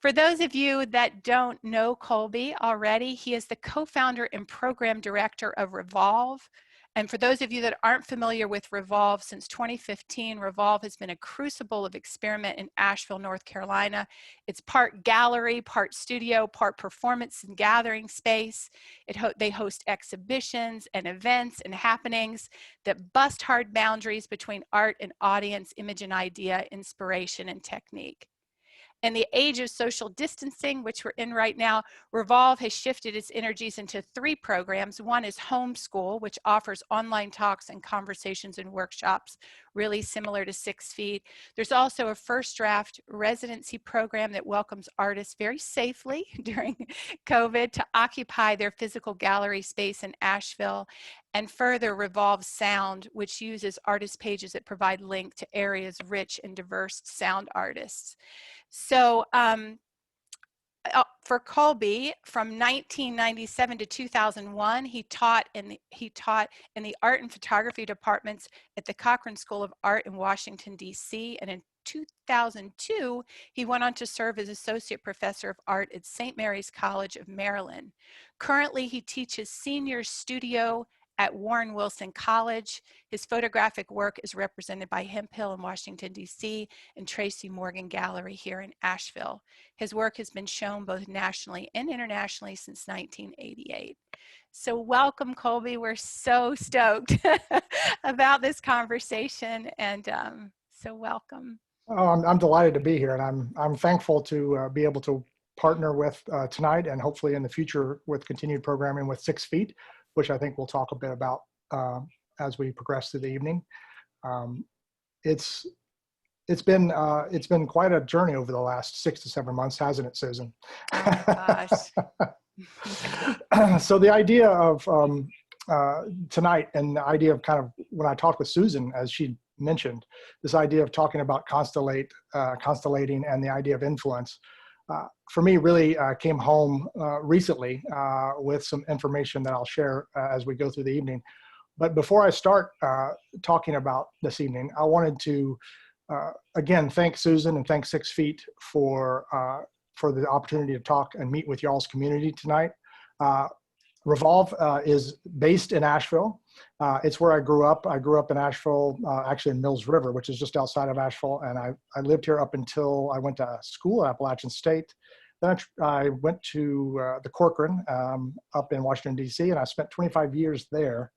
For those of you that don't know Colby already, he is the co-founder and program director of Revolve. And for those of you that aren't familiar with Revolve, since 2015, Revolve has been a crucible of experiment in Asheville, North Carolina. It's part gallery, part studio, part performance and gathering space. They host exhibitions and events and happenings that bust hard boundaries between art and audience, image and idea, inspiration and technique. In the age of social distancing, which we're in right now, Revolve has shifted its energies into 3 programs. One is Homeschool, which offers online talks and conversations and workshops, really similar to 6 Feet. There's also a first draft residency program that welcomes artists very safely during COVID to occupy their physical gallery space in Asheville. And further, Revolve Sound, which uses artist pages that provide link to areas rich and diverse sound artists. So for Colby, from 1997 to 2001, he taught in the art and photography departments at the Cochran School of Art in Washington, D.C. And in 2002, he went on to serve as associate professor of art at St. Mary's College of Maryland. Currently, he teaches senior studio at Warren Wilson College. His photographic work is represented by Hemphill in Washington, D.C. and Tracy Morgan Gallery here in Asheville. His work has been shown both nationally and internationally since 1988. So welcome, Colby. We're so stoked about this conversation, and so welcome. Oh, I'm delighted to be here, and I'm thankful to be able to partner with tonight and hopefully in the future with continued programming with 6 Feet, which I think we'll talk a bit about as we progress through the evening. It's been quite a journey over the last 6 to 7 months, hasn't it, Susan? Oh, gosh. So the idea of tonight, and the idea of kind of when I talked with Susan, as she mentioned, this idea of talking about constellating and the idea of influence, for me really came home recently with some information that I'll share as we go through the evening. But before I start talking about this evening, I wanted to again thank Susan and thank 6 Feet for the opportunity to talk and meet with y'all's community tonight. Revolve is based in Asheville. It's where I grew up. I grew up in Asheville, actually in Mills River, which is just outside of Asheville. And I lived here up until I went to school at Appalachian State. Then I went to the Corcoran up in Washington, D.C., and I spent 25 years there.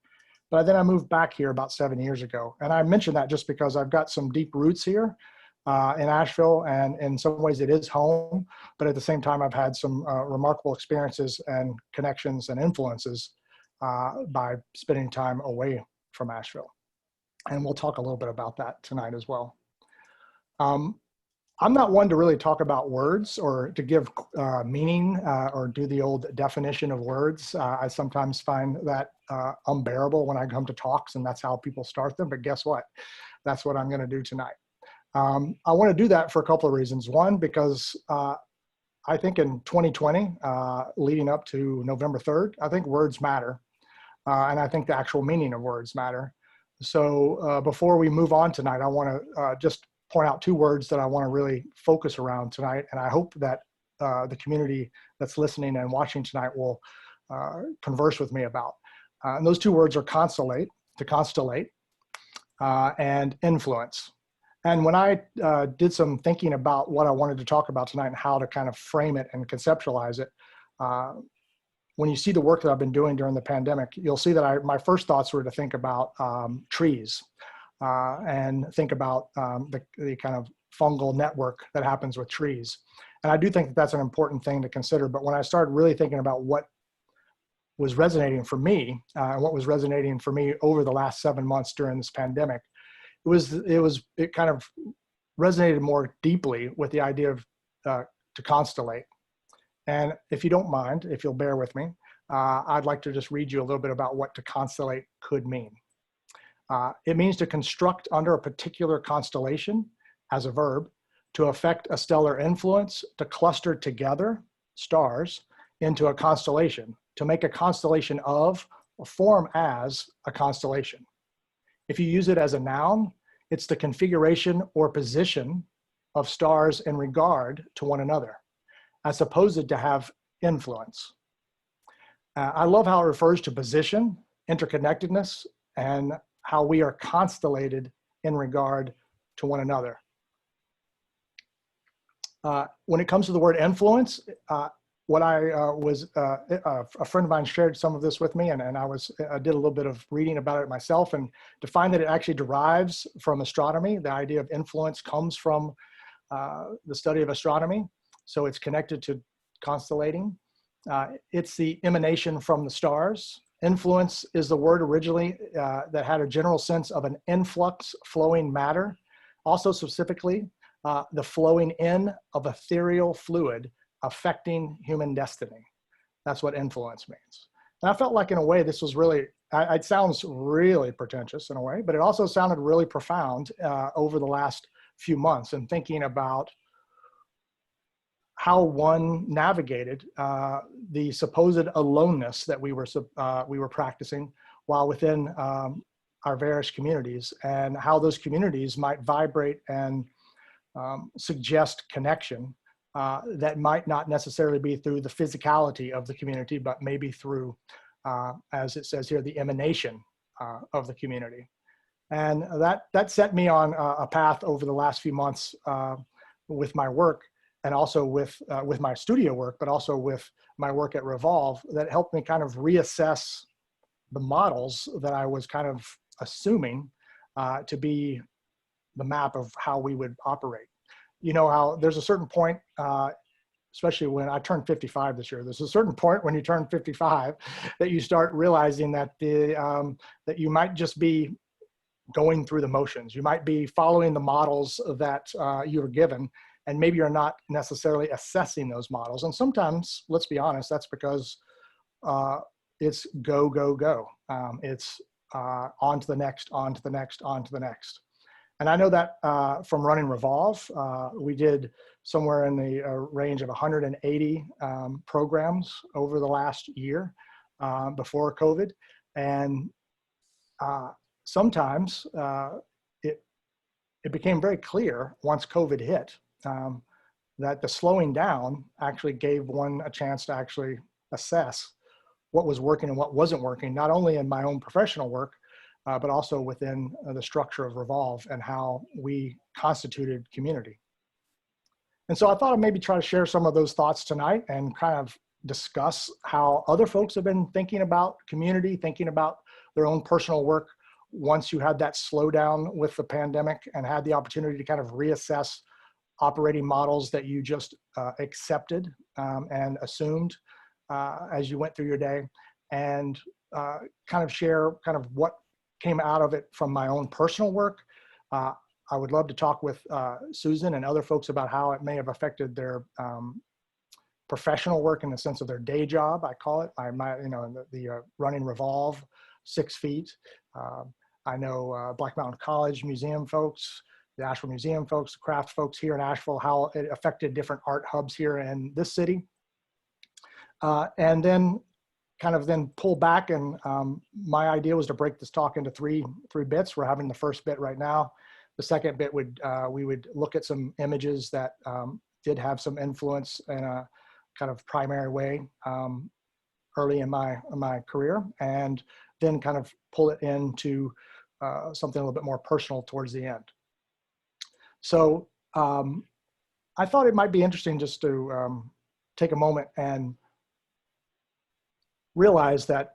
But then I moved back here about 7 years ago. And I mention that just because I've got some deep roots here in Asheville, and in some ways it is home, but at the same time I've had some remarkable experiences and connections and influences by spending time away from Asheville. And we'll talk a little bit about that tonight as well. I'm not one to really talk about words or to give meaning or do the old definition of words. I sometimes find that unbearable when I come to talks, and that's how people start them, but guess what? That's what I'm gonna do tonight. I want to do that for a couple of reasons. One, because I think in 2020, leading up to November 3rd, I think words matter. And I think the actual meaning of words matter. So before we move on tonight, I want to just point out 2 words that I want to really focus around tonight. And I hope that the community that's listening and watching tonight will converse with me about. And those 2 words are constellate, to constellate, and influence. And when I did some thinking about what I wanted to talk about tonight and how to kind of frame it and conceptualize it, when you see the work that I've been doing during the pandemic, you'll see that my first thoughts were to think about trees and think about the kind of fungal network that happens with trees. And I do think that that's an important thing to consider. But when I started really thinking about what was resonating for me and what was resonating for me over the last 7 months during this pandemic, it kind of resonated more deeply with the idea of to constellate. And if you don't mind, if you'll bear with me, I'd like to just read you a little bit about what to constellate could mean. It means to construct under a particular constellation as a verb, to affect a stellar influence, to cluster together stars into a constellation, to make a constellation of or form as a constellation. If you use it as a noun, it's the configuration or position of stars in regard to one another. as supposed to have influence. I love how it refers to position, interconnectedness, and how we are constellated in regard to one another. When it comes to the word influence, what a friend of mine shared some of this with me, and I did a little bit of reading about it myself, and to find that it actually derives from astronomy. The idea of influence comes from the study of astronomy, so it's connected to constellating. It's the emanation from the stars. Influence is the word originally that had a general sense of an influx flowing matter. Also specifically, the flowing in of ethereal fluid affecting human destiny. That's what influence means. And I felt like in a way this was really, it sounds really pretentious in a way, but it also sounded really profound over the last few months, and thinking about how one navigated the supposed aloneness that we were practicing while within our various communities, and how those communities might vibrate and suggest connection that might not necessarily be through the physicality of the community, but maybe through, as it says here, the emanation of the community. And that set me on a path over the last few months with my work, and also with my studio work, but also with my work at Revolve, that helped me kind of reassess the models that I was kind of assuming to be the map of how we would operate. You know how there's a certain point, especially when I turned 55 this year, there's a certain point when you turn 55 that you start realizing that that you might just be going through the motions. You might be following the models that you were given, and maybe you're not necessarily assessing those models. And sometimes, let's be honest, that's because it's go, go, go. It's on to the next, on to the next, on to the next. And I know that from running Revolve, we did somewhere in the range of 180 programs over the last year before COVID. And sometimes it became very clear once COVID hit that the slowing down actually gave one a chance to actually assess what was working and what wasn't working, not only in my own professional work, but also within the structure of Revolve and how we constituted community. And so I thought I'd maybe try to share some of those thoughts tonight and kind of discuss how other folks have been thinking about community, thinking about their own personal work once you had that slowdown with the pandemic and had the opportunity to kind of reassess operating models that you just accepted and assumed as you went through your day, and kind of share kind of what came out of it from my own personal work. I would love to talk with Susan and other folks about how it may have affected their professional work in the sense of their day job. I call it, the running Revolve 6 feet. I know Black Mountain College museum folks, the Asheville Museum folks, the craft folks here in Asheville, how it affected different art hubs here in this city. And then kind of then pull back, and my idea was to break this talk into three bits. We're having the first bit right now. The second bit would we would look at some images that did have some influence in a kind of primary way early in my career, and then kind of pull it into something a little bit more personal towards the end. So I thought it might be interesting just to take a moment and realize that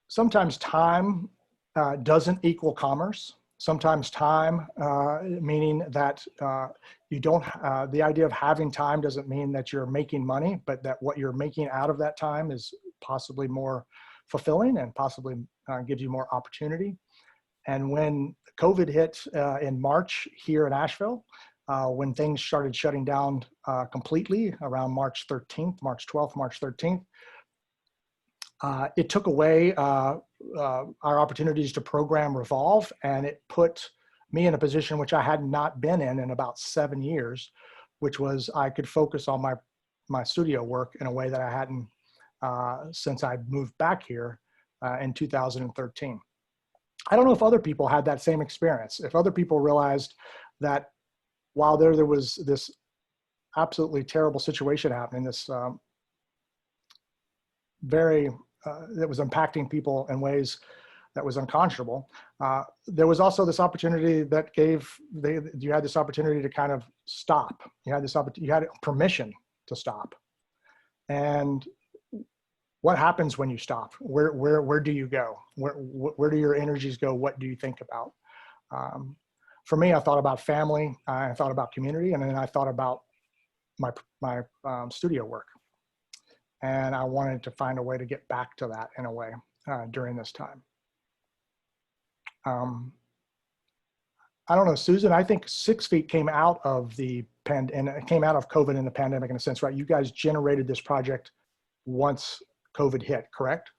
sometimes time doesn't equal commerce. Sometimes time, meaning that you don't, the idea of having time doesn't mean that you're making money, but that what you're making out of that time is possibly more fulfilling and possibly gives you more opportunity. And when COVID hit in March here in Asheville, when things started shutting down completely around March 13th, March 12th, March 13th, it took away our opportunities to program Revolve, and it put me in a position which I had not been in about 7 years, which was I could focus on my studio work in a way that I hadn't since I moved back here in 2013. I don't know if other people had that same experience, if other people realized that while there was this absolutely terrible situation happening, this very, that was impacting people in ways that was unconscionable. There was also this opportunity that you had this opportunity to kind of stop. You had this opportunity, you had permission to stop. And what happens when you stop? Where do you go? Where do your energies go? What do you think about? For me, I thought about family, I thought about community, and then I thought about my studio work. And I wanted to find a way to get back to that in a way during this time. I don't know, Susan, I think 6 Feet came out of the came out of COVID and the pandemic in a sense, right? You guys generated this project once COVID hit, correct?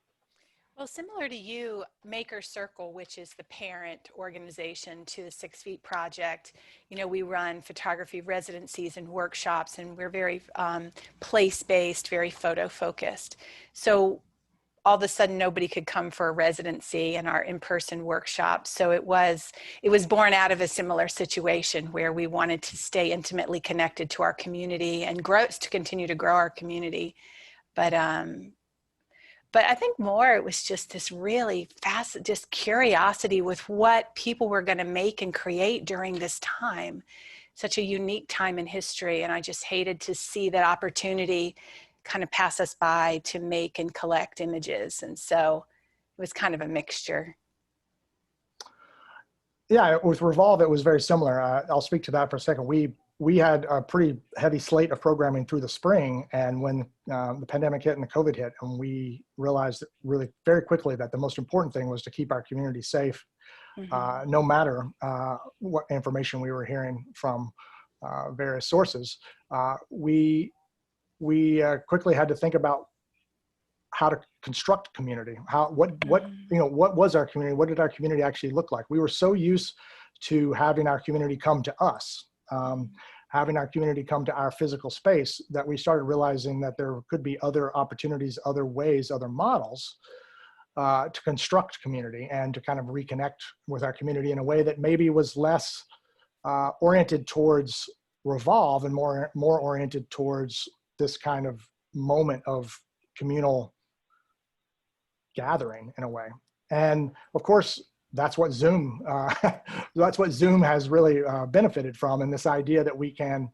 Well, similar to you, Maker Circle, which is the parent organization to the 6 Feet Project, we run photography residencies and workshops, and we're very place-based, very photo-focused. So all of a sudden, nobody could come for a residency in our in-person workshops. So it was born out of a similar situation where we wanted to stay intimately connected to our community and to continue to grow our community. But I think more, it was just this really just curiosity with what people were going to make and create during this time, such a unique time in history. And I just hated to see that opportunity kind of pass us by to make and collect images. And so it was kind of a mixture. Yeah, with Revolve, it was very similar. I'll speak to that for a second. We had a pretty heavy slate of programming through the spring, and when the pandemic hit and the COVID hit, and we realized really very quickly that the most important thing was to keep our community safe, no matter what information we were hearing from various sources. We quickly had to think about how to construct community. What was our community? What did our community actually look like? We were so used to having our community come to us, having our community come to our physical space, that we started realizing that there could be other opportunities, other ways, other models to construct community and to kind of reconnect with our community in a way that maybe was less oriented towards Revolve and more oriented towards this kind of moment of communal gathering in a way. And of course, that's what Zoom has really benefited from, and this idea that we can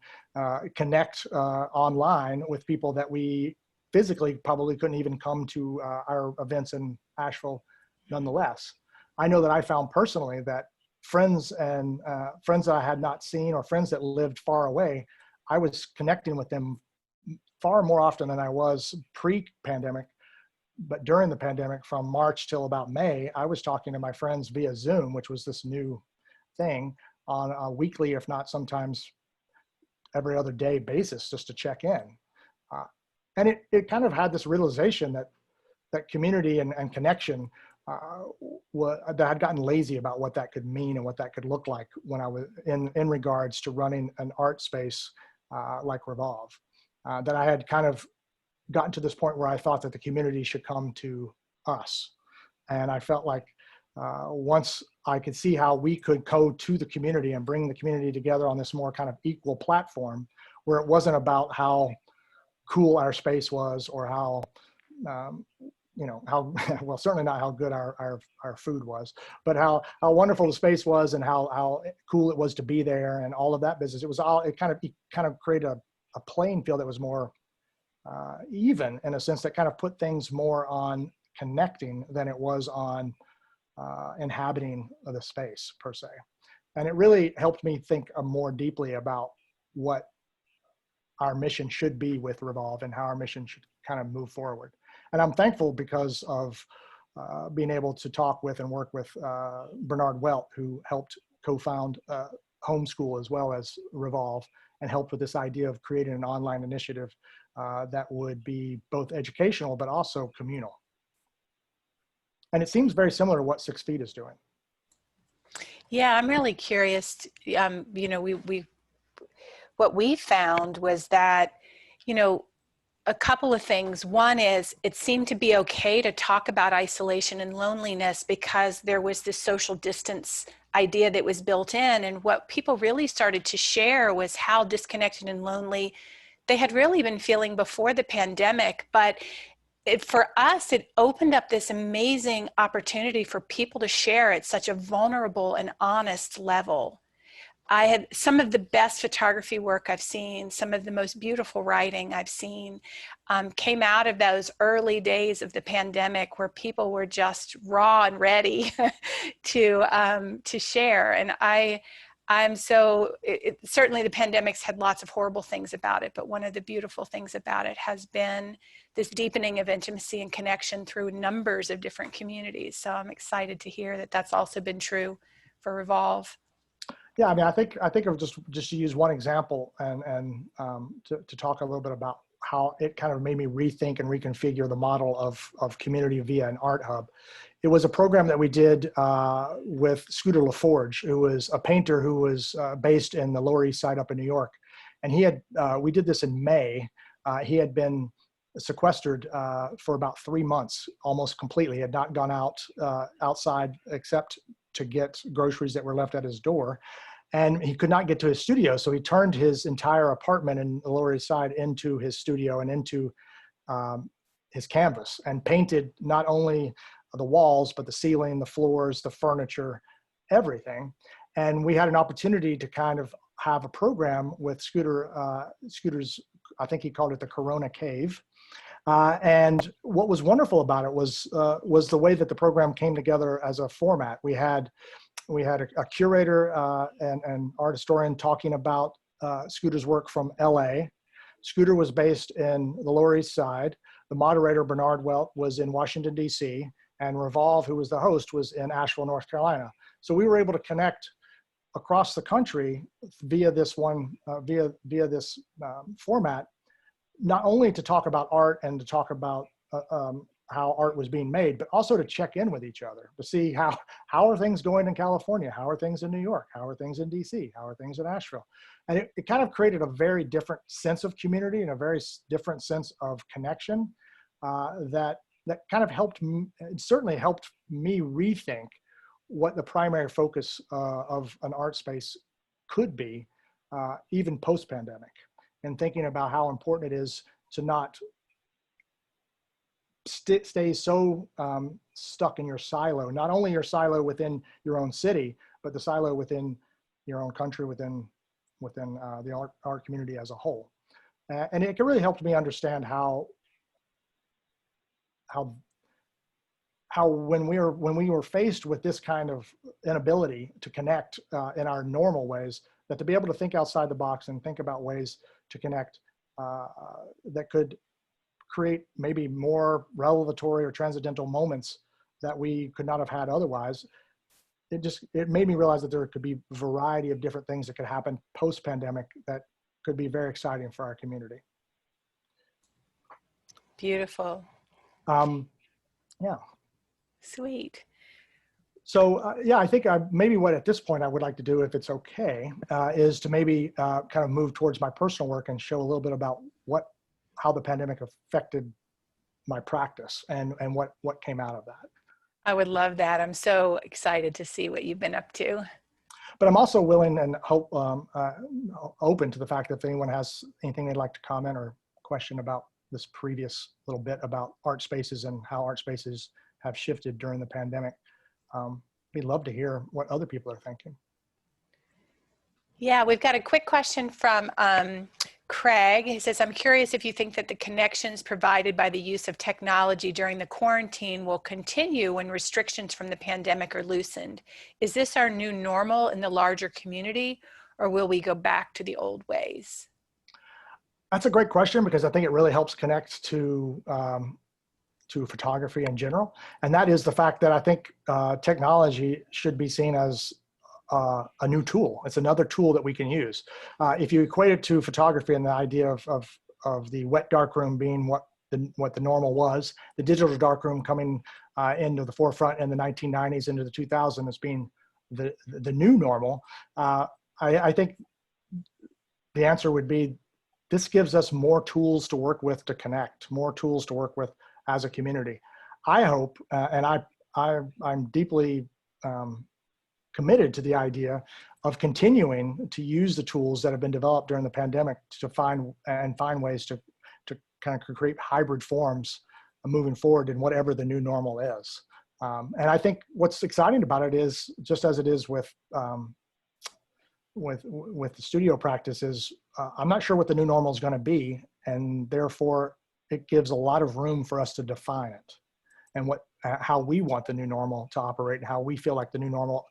connect online with people that we physically probably couldn't even come to our events in Asheville nonetheless. I know that I found personally that friends that I had not seen, or friends that lived far away, I was connecting with them far more often than I was pre-pandemic. But during the pandemic, from March till about May, I was talking to my friends via Zoom, which was this new thing, on a weekly, if not sometimes every other day basis, just to check in. And it kind of had this realization that community and connection, that I'd gotten lazy about what that could mean and what that could look like when I was in regards to running an art space like Revolve. That I had kind of gotten to this point where I thought that the community should come to us. And I felt like once I could see how we could go to the community and bring the community together on this more kind of equal platform, where it wasn't about how cool our space was, or how, well, certainly not how good our food was, but how wonderful the space was and how cool it was to be there and all of that business. It kind of created a playing field that was more even, in a sense, that kind of put things more on connecting than it was on inhabiting the space per se. And it really helped me think more deeply about what our mission should be with Revolve and how our mission should kind of move forward. And I'm thankful because of being able to talk with and work with Bernard Welt, who helped co-found Homeschool as well as Revolve, and helped with this idea of creating an online initiative that would be both educational but also communal. And it seems very similar to what 6 Feet is doing. Yeah, I'm really curious. What we found was that, a couple of things. One is it seemed to be okay to talk about isolation and loneliness because there was this social distance idea that was built in. And what people really started to share was how disconnected and lonely they had really been feeling before the pandemic. But for us, it opened up this amazing opportunity for people to share at such a vulnerable and honest level. I had some of the best photography work I've seen, some of the most beautiful writing I've seen came out of those early days of the pandemic where people were just raw and ready to share. And I'm so, certainly the pandemic's had lots of horrible things about it, but one of the beautiful things about it has been this deepening of intimacy and connection through numbers of different communities. So I'm excited to hear that that's also been true for Revolve. Yeah, I mean, I think of just to use one example and to talk a little bit about how it kind of made me rethink and reconfigure the model of community via an art hub. It was a program that we did with Scooter LaForge, who was a painter who was based in the Lower East Side up in New York. And he had, we did this in May. He had been sequestered for about 3 months, almost completely. He had not gone out outside except to get groceries that were left at his door. And he could not get to his studio. So he turned his entire apartment in the Lower East Side into his studio and into his canvas, and painted not only the walls, but the ceiling, the floors, the furniture, everything. And we had an opportunity to kind of have a program with Scooter's, I think he called it the Corona Cave. And what was wonderful about it was the way that the program came together as a format. We had a curator and art historian talking about Scooter's work from LA. Scooter was based in the Lower East Side. The moderator, Bernard Welt, was in Washington, D.C., and Revolve, who was the host, was in Asheville, North Carolina. So we were able to connect across the country via this format, not only to talk about art and to talk about how art was being made, but also to check in with each other, to see how are things going in California? How are things in New York? How are things in DC? How are things in Asheville? And it kind of created a very different sense of community and a very different sense of connection that kind of helped me, it certainly helped me rethink what the primary focus of an art space could be, even post-pandemic, and thinking about how important it is to not stay so stuck in your silo, not only your silo within your own city, but the silo within your own country, within the art community as a whole. And it really helped me understand how when we were faced with this kind of inability to connect in our normal ways, that to be able to think outside the box and think about ways to connect that could create maybe more revelatory or transcendental moments that we could not have had otherwise. It made me realize that there could be a variety of different things that could happen post-pandemic that could be very exciting for our community. Beautiful. Yeah. Sweet. So yeah, I think maybe what at this point I would like to do, if it's okay, is to maybe kind of move towards my personal work and show a little bit about how the pandemic affected my practice and what came out of that. I would love that. I'm so excited to see what you've been up to. But I'm also willing and open to the fact that if anyone has anything they'd like to comment or question about this previous little bit about art spaces and how art spaces have shifted during the pandemic, we'd love to hear what other people are thinking. Yeah, we've got a quick question from Craig. He says, I'm curious if you think that the connections provided by the use of technology during the quarantine will continue when restrictions from the pandemic are loosened. Is this our new normal in the larger community, or will we go back to the old ways? That's a great question, because I think it really helps connect to photography in general. And that is the fact that I think technology should be seen as a new tool. It's another tool that we can use. If you equate it to photography and the idea of the wet darkroom being what the normal was, the digital darkroom coming into the forefront in the 1990s into the 2000s as being the new normal, I think the answer would be this gives us more tools to work with, to connect, more tools to work with as a community. I hope, I'm deeply committed to the idea of continuing to use the tools that have been developed during the pandemic to find ways to kind of create hybrid forms moving forward in whatever the new normal is. And I think what's exciting about it is, just as it is with the studio practices, I'm not sure what the new normal is going to be, and therefore it gives a lot of room for us to define it and how we want the new normal to operate and how we feel like the new normal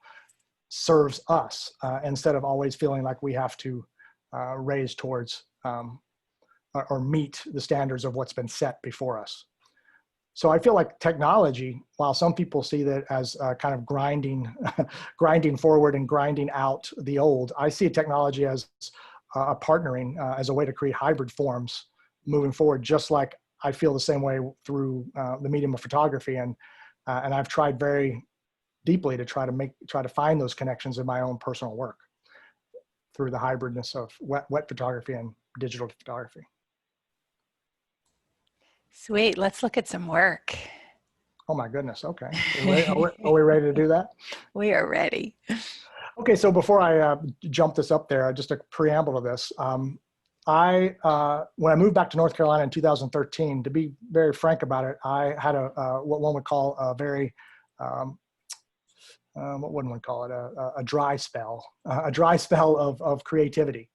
serves us, instead of always feeling like we have to raise towards or meet the standards of what's been set before us. So I feel like technology, while some people see that as kind of grinding forward and grinding out the old, I see technology as a partnering, as a way to create hybrid forms moving forward, just like I feel the same way through the medium of photography. And I've tried very deeply to try to find those connections in my own personal work through the hybridness of wet photography and digital photography. Sweet. Let's look at some work. Oh my goodness. Okay. Are we ready to do that? We are ready. Okay. So before I jump this up there, just a preamble to this. When I moved back to North Carolina in 2013, to be very frank about it, I had what one would call a very, what would one call it? A dry spell, of creativity.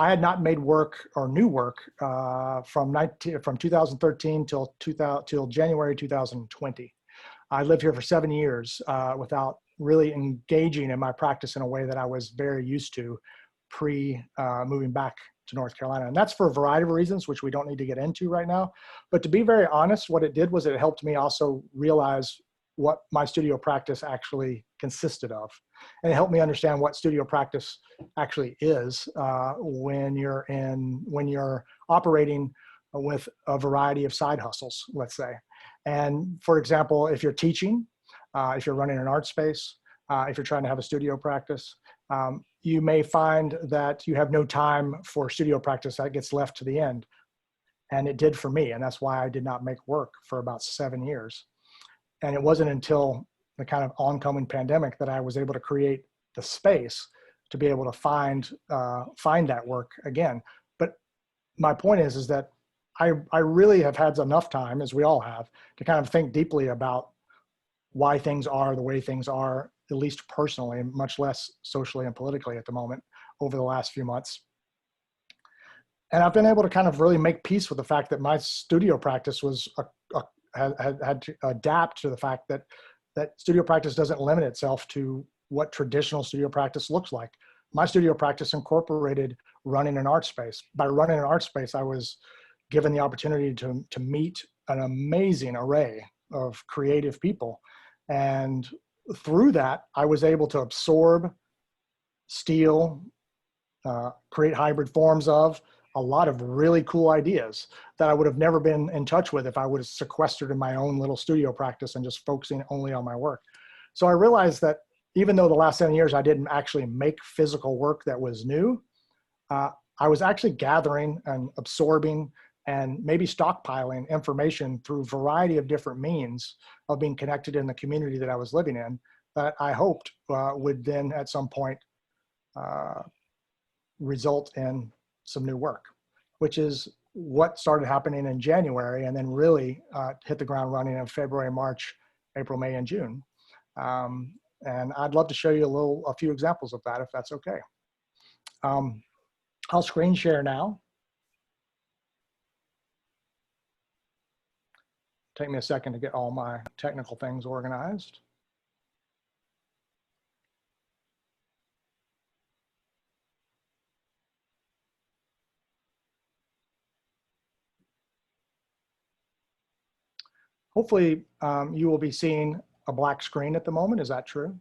I had not made work or new work from 2013 till January 2020. I lived here for 7 years without really engaging in my practice in a way that I was very used to moving back to North Carolina. And that's for a variety of reasons, which we don't need to get into right now. But to be very honest, what it did was it helped me also realize what my studio practice actually consisted of. And it helped me understand what studio practice actually is when you're operating with a variety of side hustles, let's say. And for example, if you're teaching, if you're running an art space, if you're trying to have a studio practice, you may find that you have no time for studio practice. That gets left to the end. And it did for me. And that's why I did not make work for about 7 years. And it wasn't until the kind of oncoming pandemic that I was able to create the space to be able to find that work again. But my point is that I really have had enough time, as we all have, to kind of think deeply about why things are the way things are, at least personally, much less socially and politically at the moment, over the last few months. And I've been able to kind of really make peace with the fact that my studio practice had to adapt to the fact that studio practice doesn't limit itself to what traditional studio practice looks like. My studio practice incorporated running an art space. By running an art space, I was given the opportunity to meet an amazing array of creative people. And through that, I was able to absorb, steal, create hybrid forms of a lot of really cool ideas that I would have never been in touch with if I would have sequestered in my own little studio practice and just focusing only on my work. So I realized that even though the last 7 years I didn't actually make physical work that was new, I was actually gathering and absorbing and maybe stockpiling information through a variety of different means of being connected in the community that I was living in, that I hoped would then at some point result in some new work, which is what started happening in January and then really hit the ground running in February, March, April, May, and June. And I'd love to show you a few examples of that, if that's okay. I'll screen share now. Take me a second to get all my technical things organized. Hopefully you will be seeing a black screen at the moment. Is that true?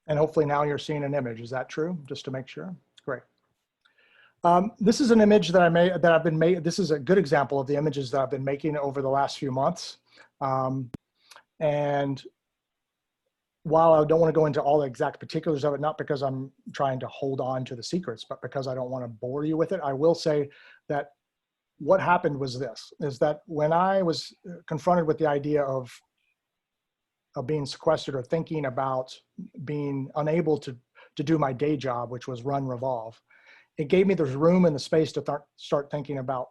And hopefully now you're seeing an image. Is that true? Just to make sure. Great. This is an image that I've been making. This is a good example of the images that I've been making over the last few months. And while I don't want to go into all the exact particulars of it, not because I'm trying to hold on to the secrets, but because I don't want to bore you with it, I will say that what happened was this, is that when I was confronted with the idea of being sequestered or thinking about being unable to do my day job, which was run Revolve, it gave me the room and the space to start thinking about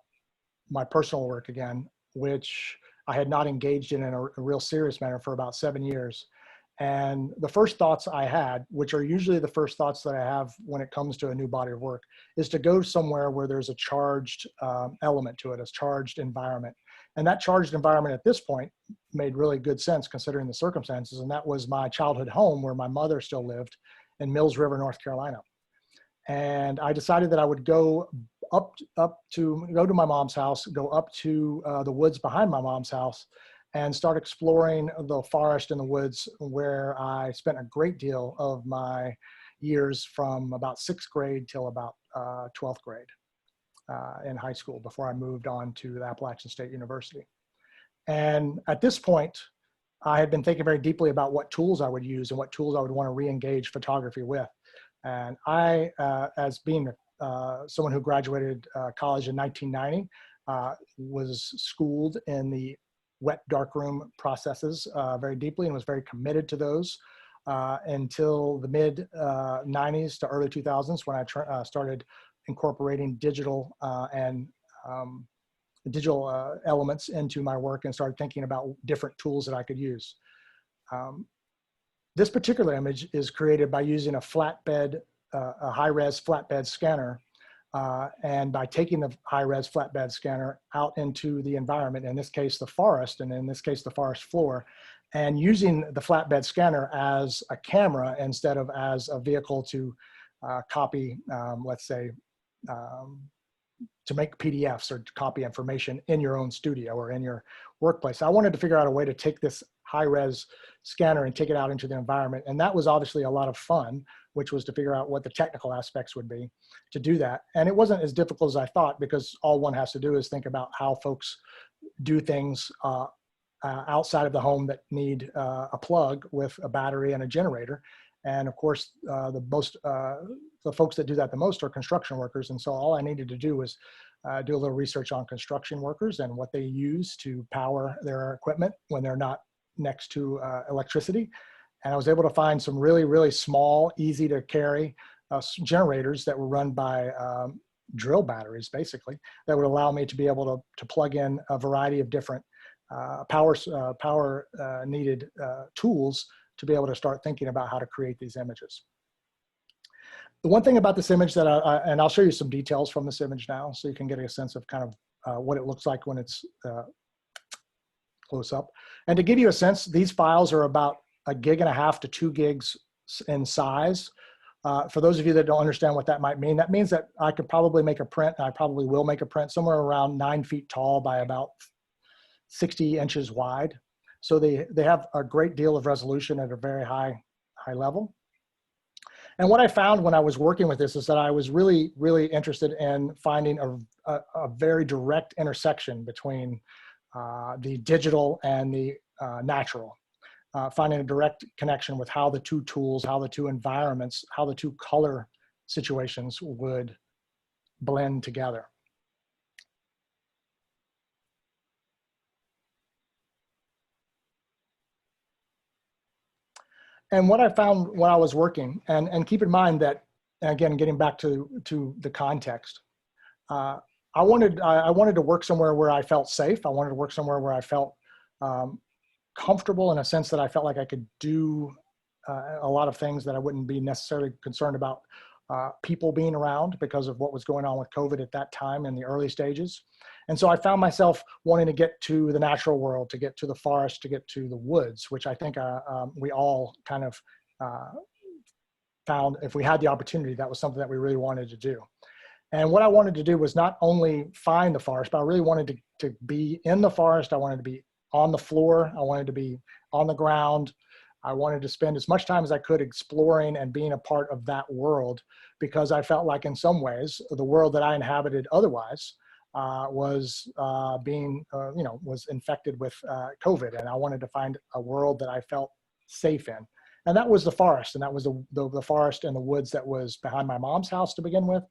my personal work again, which I had not engaged in a real serious manner for about 7 years. And the first thoughts I had, which are usually the first thoughts that I have when it comes to a new body of work, is to go somewhere where there's a charged element to it, a charged environment. And that charged environment at this point made really good sense considering the circumstances. And that was my childhood home where my mother still lived in Mills River, North Carolina. And I decided that I would go to my mom's house, go up to the woods behind my mom's house, and start exploring the forest and the woods, where I spent a great deal of my years from about 6th grade till about 12th grade in high school, before I moved on to the Appalachian State University. And at this point, I had been thinking very deeply about what tools I would use and what tools I would want to re-engage photography with. And I, as being someone who graduated college in 1990, was schooled in the wet darkroom processes very deeply, and was very committed to those until the mid 90s to early 2000s, when I started incorporating digital elements into my work and started thinking about different tools that I could use. This particular image is created by using a flatbed, a high-res flatbed scanner, and by taking the high-res flatbed scanner out into the environment, in this case the forest, and in this case the forest floor, and using the flatbed scanner as a camera instead of as a vehicle to copy, let's say, to make PDFs or to copy information in your own studio or in your workplace. I wanted to figure out a way to take this high-res scanner and take it out into the environment. And that was obviously a lot of fun, which was to figure out what the technical aspects would be to do that. And it wasn't as difficult as I thought, because all one has to do is think about how folks do things outside of the home that need a plug with a battery and a generator. And of course, the folks that do that the most are construction workers. And so all I needed to do was do a little research on construction workers and what they use to power their equipment when they're not next to electricity. And I was able to find some really, really small, easy to carry generators that were run by drill batteries, basically, that would allow me to be able to plug in a variety of different power needed tools to be able to start thinking about how to create these images. The one thing about this image that and I'll show you some details from this image now so you can get a sense of kind of what it looks like when it's close up. And to give you a sense, these files are about 1.5 gigs to 2 gigs in size. For those of you that don't understand what that might mean, that means that I could probably make a print, and I probably will make a print somewhere around 9 feet tall by about 60 inches wide. So they have a great deal of resolution at a very high level. And what I found when I was working with this is that I was really, really interested in finding a very direct intersection between the digital and the natural. Finding a direct connection with how the two tools, how the two environments, how the two color situations would blend together. And what I found when I was working, and keep in mind that, again, getting back to the context, I wanted to work somewhere where I felt safe. I wanted to work somewhere where I felt comfortable, in a sense that I felt like I could do a lot of things that I wouldn't be necessarily concerned about people being around because of what was going on with COVID at that time in the early stages. And so I found myself wanting to get to the natural world, to get to the forest, to get to the woods, which I think we all kind of found, if we had the opportunity, that was something that we really wanted to do. And what I wanted to do was not only find the forest, but I really wanted to be in the forest. I wanted to be on the floor. I wanted to be on the ground. I wanted to spend as much time as I could exploring and being a part of that world, because I felt like in some ways the world that I inhabited otherwise was infected with COVID, and I wanted to find a world that I felt safe in. And that was the forest, and that was the forest and the woods that was behind my mom's house to begin with.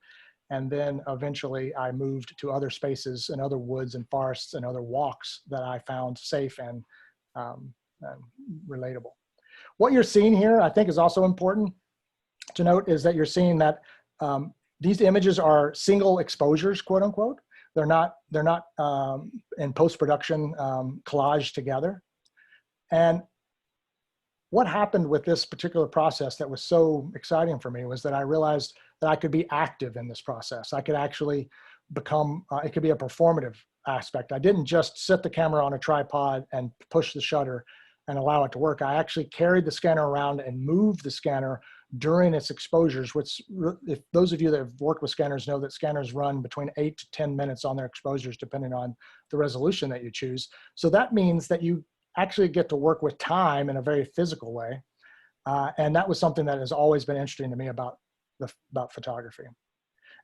And then eventually I moved to other spaces and other woods and forests and other walks that I found safe and relatable. What you're seeing here, I think, is also important to note, is that you're seeing that these images are single exposures, quote unquote. They're not in post-production collaged together. And what happened with this particular process that was so exciting for me was that I realized that I could be active in this process. I could actually become, it could be a performative aspect. I didn't just set the camera on a tripod and push the shutter and allow it to work. I actually carried the scanner around and moved the scanner during its exposures, which, if those of you that have worked with scanners know that scanners run between 8 to 10 minutes on their exposures, depending on the resolution that you choose. So that means that you actually get to work with time in a very physical way. And that was something that has always been interesting to me about photography.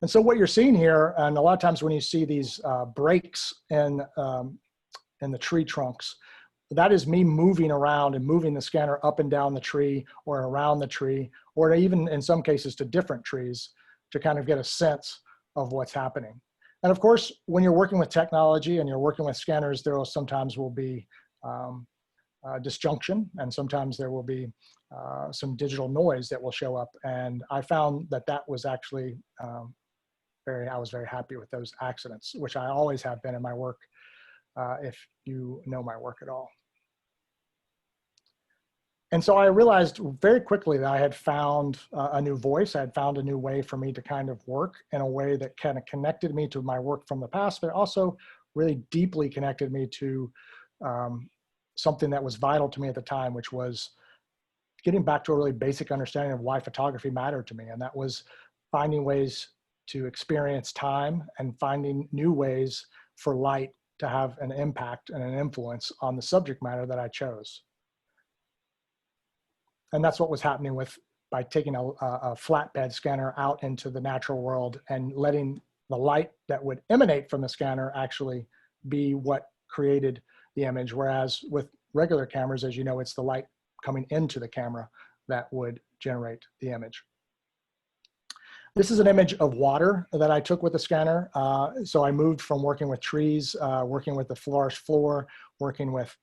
And so what you're seeing here, and a lot of times when you see these breaks in the tree trunks, that is me moving around and moving the scanner up and down the tree or around the tree, or even in some cases to different trees to kind of get a sense of what's happening. And of course, when you're working with technology and you're working with scanners, there will sometimes be disjunction, and sometimes there will be some digital noise that will show up. And I found that that was actually I was very happy with those accidents, which I always have been in my work, if you know my work at all. And so I realized very quickly that I had found a new voice. I had found a new way for me to kind of work in a way that kind of connected me to my work from the past, but also really deeply connected me to something that was vital to me at the time, which was getting back to a really basic understanding of why photography mattered to me. And that was finding ways to experience time and finding new ways for light to have an impact and an influence on the subject matter that I chose. And that's what was happening by taking a flatbed scanner out into the natural world and letting the light that would emanate from the scanner actually be what created the image. Whereas with regular cameras, as you know, it's the light coming into the camera that would generate the image. This is an image of water that I took with the scanner. So I moved from working with trees, working with the forest floor, working with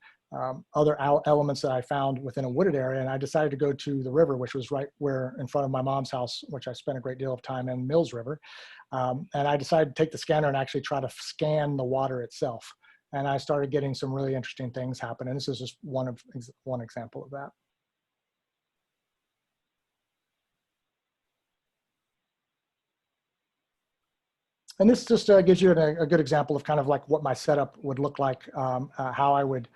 other elements that I found within a wooded area. And I decided to go to the river, which was right where in front of my mom's house, which I spent a great deal of time in, Mills River. And I decided to take the scanner and actually try to scan the water itself. And I started getting some really interesting things happen. And this is just one example of that. And this just gives you a good example of kind of like what my setup would look like, how I would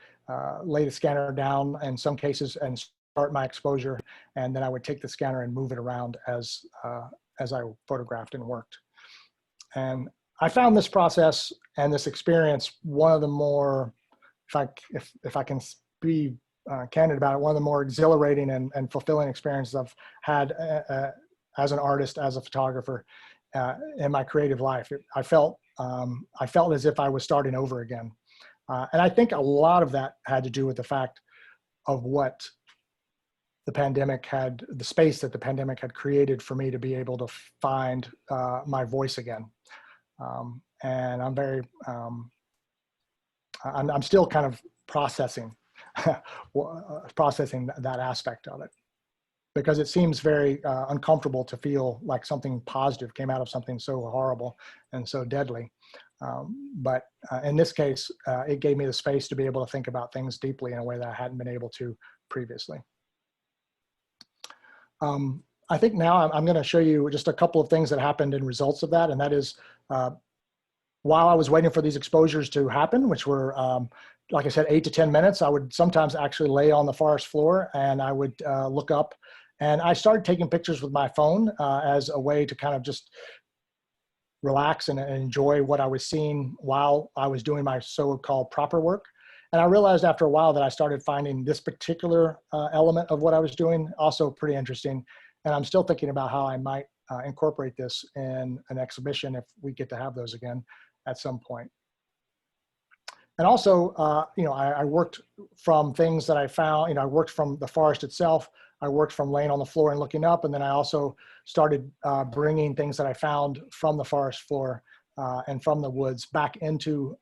lay the scanner down in some cases and start my exposure. And then I would take the scanner and move it around as I photographed and worked. And I found this process and this experience one of the more, if I can be candid about it, one of the more exhilarating and fulfilling experiences I've had as an artist, as a photographer, in my creative life. I felt as if I was starting over again. And I think a lot of that had to do with the fact of what the space that the pandemic had created for me to be able to find my voice again. And I'm still kind of processing that aspect of it, because it seems very uncomfortable to feel like something positive came out of something so horrible and so deadly. But in this case, it gave me the space to be able to think about things deeply in a way that I hadn't been able to previously. I think now I'm going to show you just a couple of things that happened in results of that. And that is, while I was waiting for these exposures to happen, which were, like I said, 8 to 10 minutes, I would sometimes actually lay on the forest floor and I would look up. And I started taking pictures with my phone as a way to kind of just relax and enjoy what I was seeing while I was doing my so-called proper work. And I realized after a while that I started finding this particular element of what I was doing also pretty interesting. And I'm still thinking about how I might incorporate this in an exhibition if we get to have those again. at some point. And also, I worked from things that I found, I worked from the forest itself. I worked from laying on the floor and looking up. And then I also started bringing things that I found from the forest floor and from the woods back into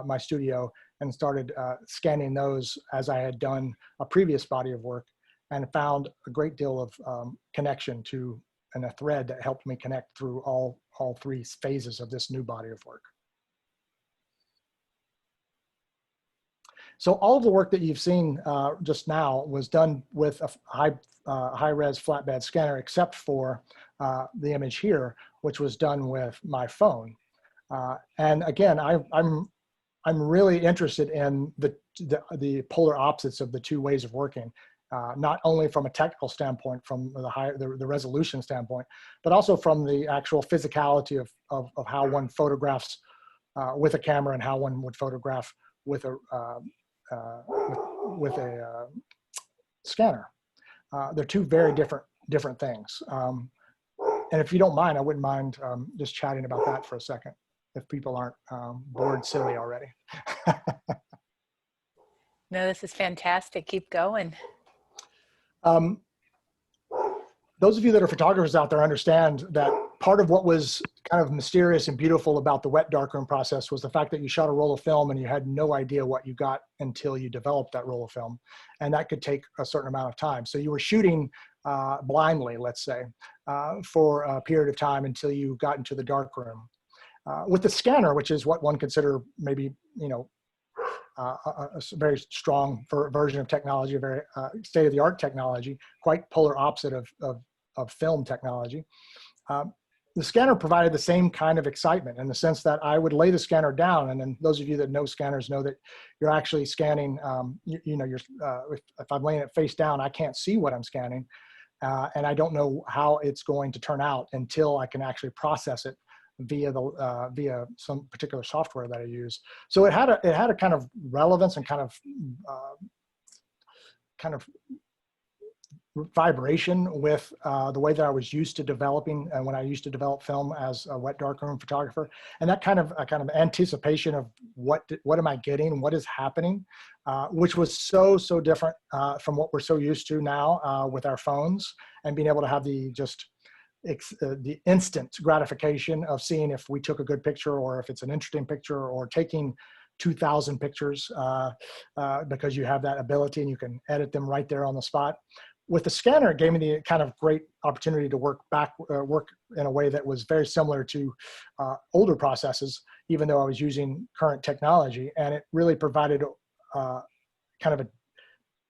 my studio and started scanning those as I had done a previous body of work, and found a great deal of connection to, and a thread that helped me connect through all three phases of this new body of work. So all of the work that you've seen just now was done with a high-res flatbed scanner, except for the image here, which was done with my phone. And again, I'm really interested in the polar opposites of the two ways of working, not only from a technical standpoint, from the resolution standpoint, but also from the actual physicality of how one photographs with a camera and how one would photograph with a scanner. They're two very different things. And if you don't mind, I wouldn't mind just chatting about that for a second, if people aren't bored silly already. No, this is fantastic. Keep going. Those of you that are photographers out there understand that part of what was kind of mysterious and beautiful about the wet darkroom process was the fact that you shot a roll of film and you had no idea what you got until you developed that roll of film. And that could take a certain amount of time. So you were shooting blindly, let's say, for a period of time until you got into the darkroom. With the scanner, which is what one consider maybe, a very strong version of technology, a very state-of-the-art technology, quite polar opposite of film technology. The scanner provided the same kind of excitement in the sense that I would lay the scanner down, and then those of you that know scanners know that you're actually scanning, if I'm laying it face down, I can't see what I'm scanning, and I don't know how it's going to turn out until I can actually process it via some particular software that I use. So it had a kind of relevance and kind of vibration with the way that I was used to developing, and when I used to develop film as a wet darkroom photographer, and that kind of anticipation of what am I getting, what is happening, which was so different from what we're so used to now with our phones, and being able to have the instant gratification of seeing if we took a good picture or if it's an interesting picture, or taking 2,000 pictures because you have that ability and you can edit them right there on the spot. With the scanner, it gave me the kind of great opportunity to work in a way that was very similar to older processes, even though I was using current technology. And it really provided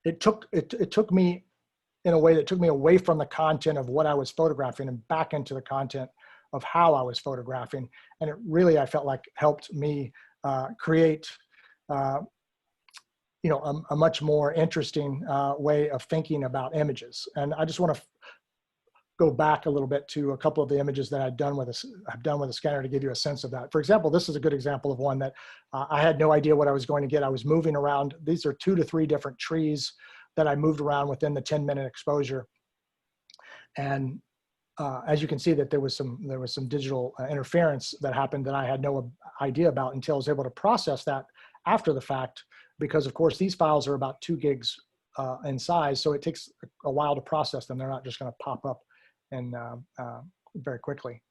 it took me in a way that took me away from the content of what I was photographing and back into the content of how I was photographing. And it really, I felt like, helped me create a much more interesting way of thinking about images. And I just want to go back a little bit to a couple of the images that I've done with a scanner to give you a sense of that. For example, this is a good example of one that I had no idea what I was going to get. I was moving around. These are 2 to 3 different trees that I moved around within the 10-minute exposure. And as you can see, that there was some digital interference that happened that I had no idea about until I was able to process that after the fact, because of course these files are about 2 gigs in size, so it takes a while to process them. They're not just going to pop up and very quickly.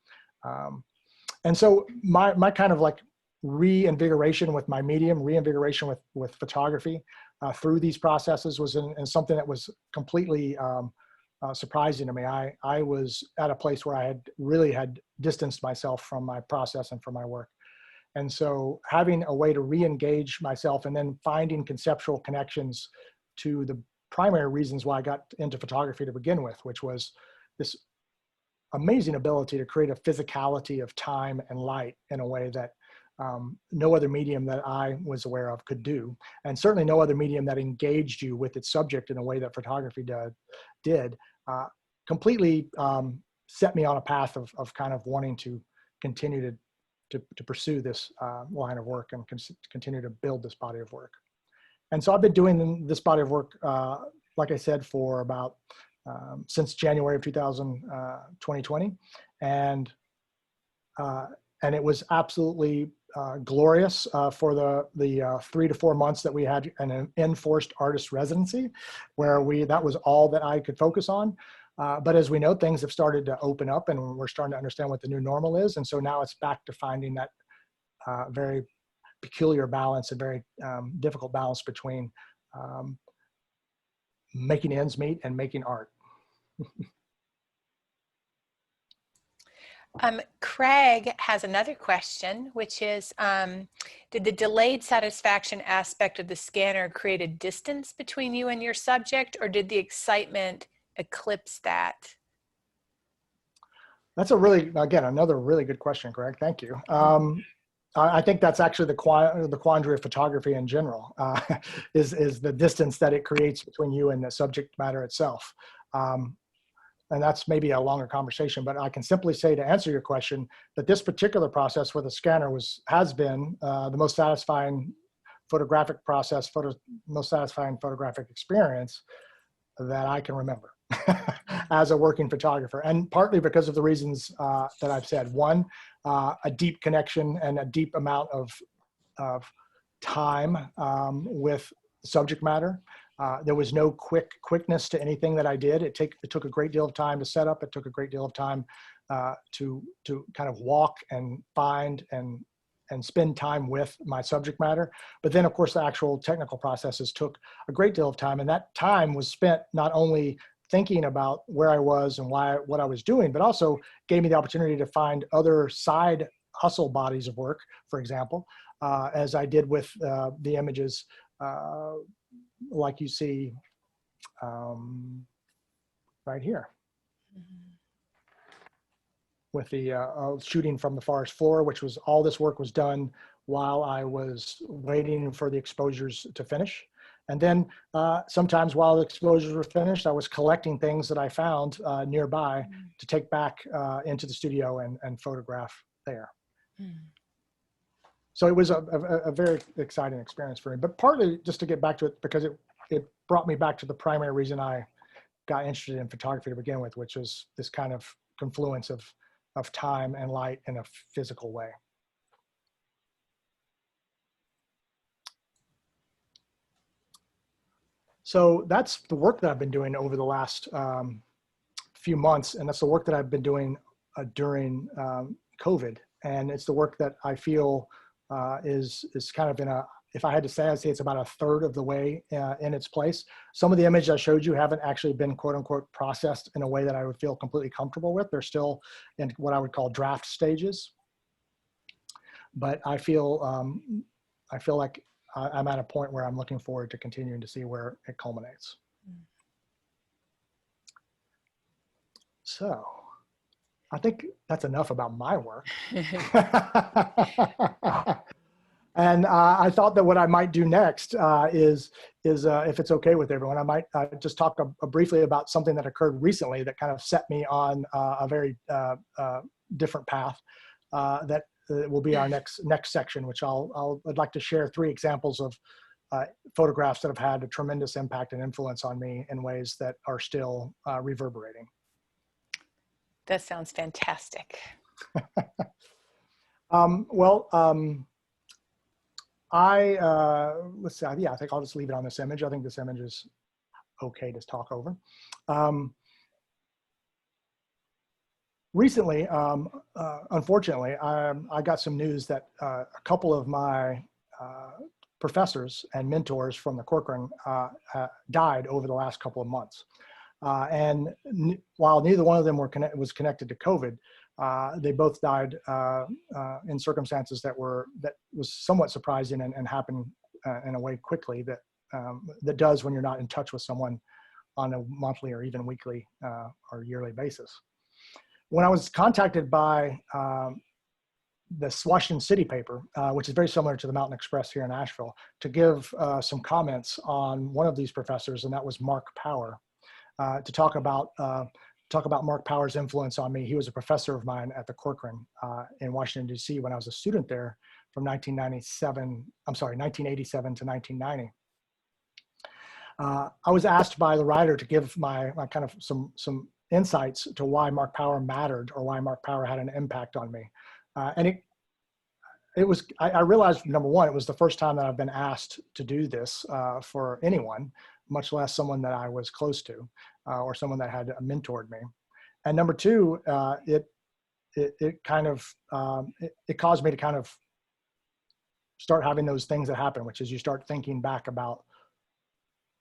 And so my kind of like reinvigoration with my medium, reinvigoration with photography through these processes was in something that was completely surprising to me. I was at a place where I had distanced myself from my process and from my work. And so having a way to re-engage myself and then finding conceptual connections to the primary reasons why I got into photography to begin with, which was this amazing ability to create a physicality of time and light in a way that no other medium that I was aware of could do. And certainly no other medium that engaged you with its subject in a way that photography did, completely set me on a path of kind of wanting to continue to pursue this line of work and continue to build this body of work. And so I've been doing this body of work, like I said, for about since January of 2020, and it was absolutely glorious for the 3 to 4 months that we had an enforced artist residency, where that was all that I could focus on. But as we know, things have started to open up, and we're starting to understand what the new normal is. And so now it's back to finding that very peculiar balance, a very difficult balance between making ends meet and making art. Craig has another question, which is, did the delayed satisfaction aspect of the scanner create a distance between you and your subject, or did the excitement eclipse that? That's another really good question, Craig. Thank you. I think that's actually the quandary of photography in general, is the distance that it creates between you and the subject matter itself. And that's maybe a longer conversation, but I can simply say, to answer your question, that this particular process with a scanner has been the most satisfying photographic process, most satisfying photographic experience that I can remember as a working photographer. And partly because of the reasons that I've said. One, a deep connection and a deep amount of time with subject matter. There was no quickness to anything that I did. It took a great deal of time to set up. It took a great deal of time to kind of walk and find and spend time with my subject matter. But then, of course, the actual technical processes took a great deal of time. And that time was spent not only thinking about where I was and what I was doing, but also gave me the opportunity to find other side hustle bodies of work, for example, as I did with the images like you see right here. With the shooting from the forest floor, which was all this work was done while I was waiting for the exposures to finish. And then sometimes while the exposures were finished, I was collecting things that I found nearby to take back into the studio and photograph there. So it was a very exciting experience for me, but partly just to get back to it, because it brought me back to the primary reason I got interested in photography to begin with, which was this kind of confluence of time and light in a physical way. So that's the work that I've been doing over the last few months, and that's the work that I've been doing during COVID. And it's the work that I feel is kind of if I had to say, I'd say it's about a third of the way in its place. Some of the images I showed you haven't actually been quote unquote processed in a way that I would feel completely comfortable with. They're still in what I would call draft stages. But I feel like I'm at a point where I'm looking forward to continuing to see where it culminates. So I think that's enough about my work. And I thought that what I might do next is if it's okay with everyone, I might just talk briefly about something that occurred recently that kind of set me on a very different path that will be our next section, which I'd like to share 3 examples of photographs that have had a tremendous impact and influence on me in ways that are still reverberating. That sounds fantastic. Let's see, yeah, I think I'll just leave it on this image. I think this image is okay to talk over. Recently, unfortunately, I got some news that a couple of my professors and mentors from the Corcoran died over the last couple of months. And while neither one of them was connected to COVID, they both died in circumstances that was somewhat surprising and happened in a way quickly that does when you're not in touch with someone on a monthly or even weekly or yearly basis. When I was contacted by the Washington City paper, which is very similar to the Mountain Express here in Asheville, to give some comments on one of these professors, and that was Mark Power, to talk about Mark Power's influence on me. He was a professor of mine at the Corcoran in Washington, D.C. when I was a student there from 1987 to 1990. I was asked by the writer to give my kind of some insights to why Mark Power mattered, or why Mark Power had an impact on me. And I realized, number one, it was the first time that I've been asked to do this for anyone, much less someone that I was close to or someone that had mentored me. And number two, it kind of, it caused me to kind of start having those things that happen, which is you start thinking back about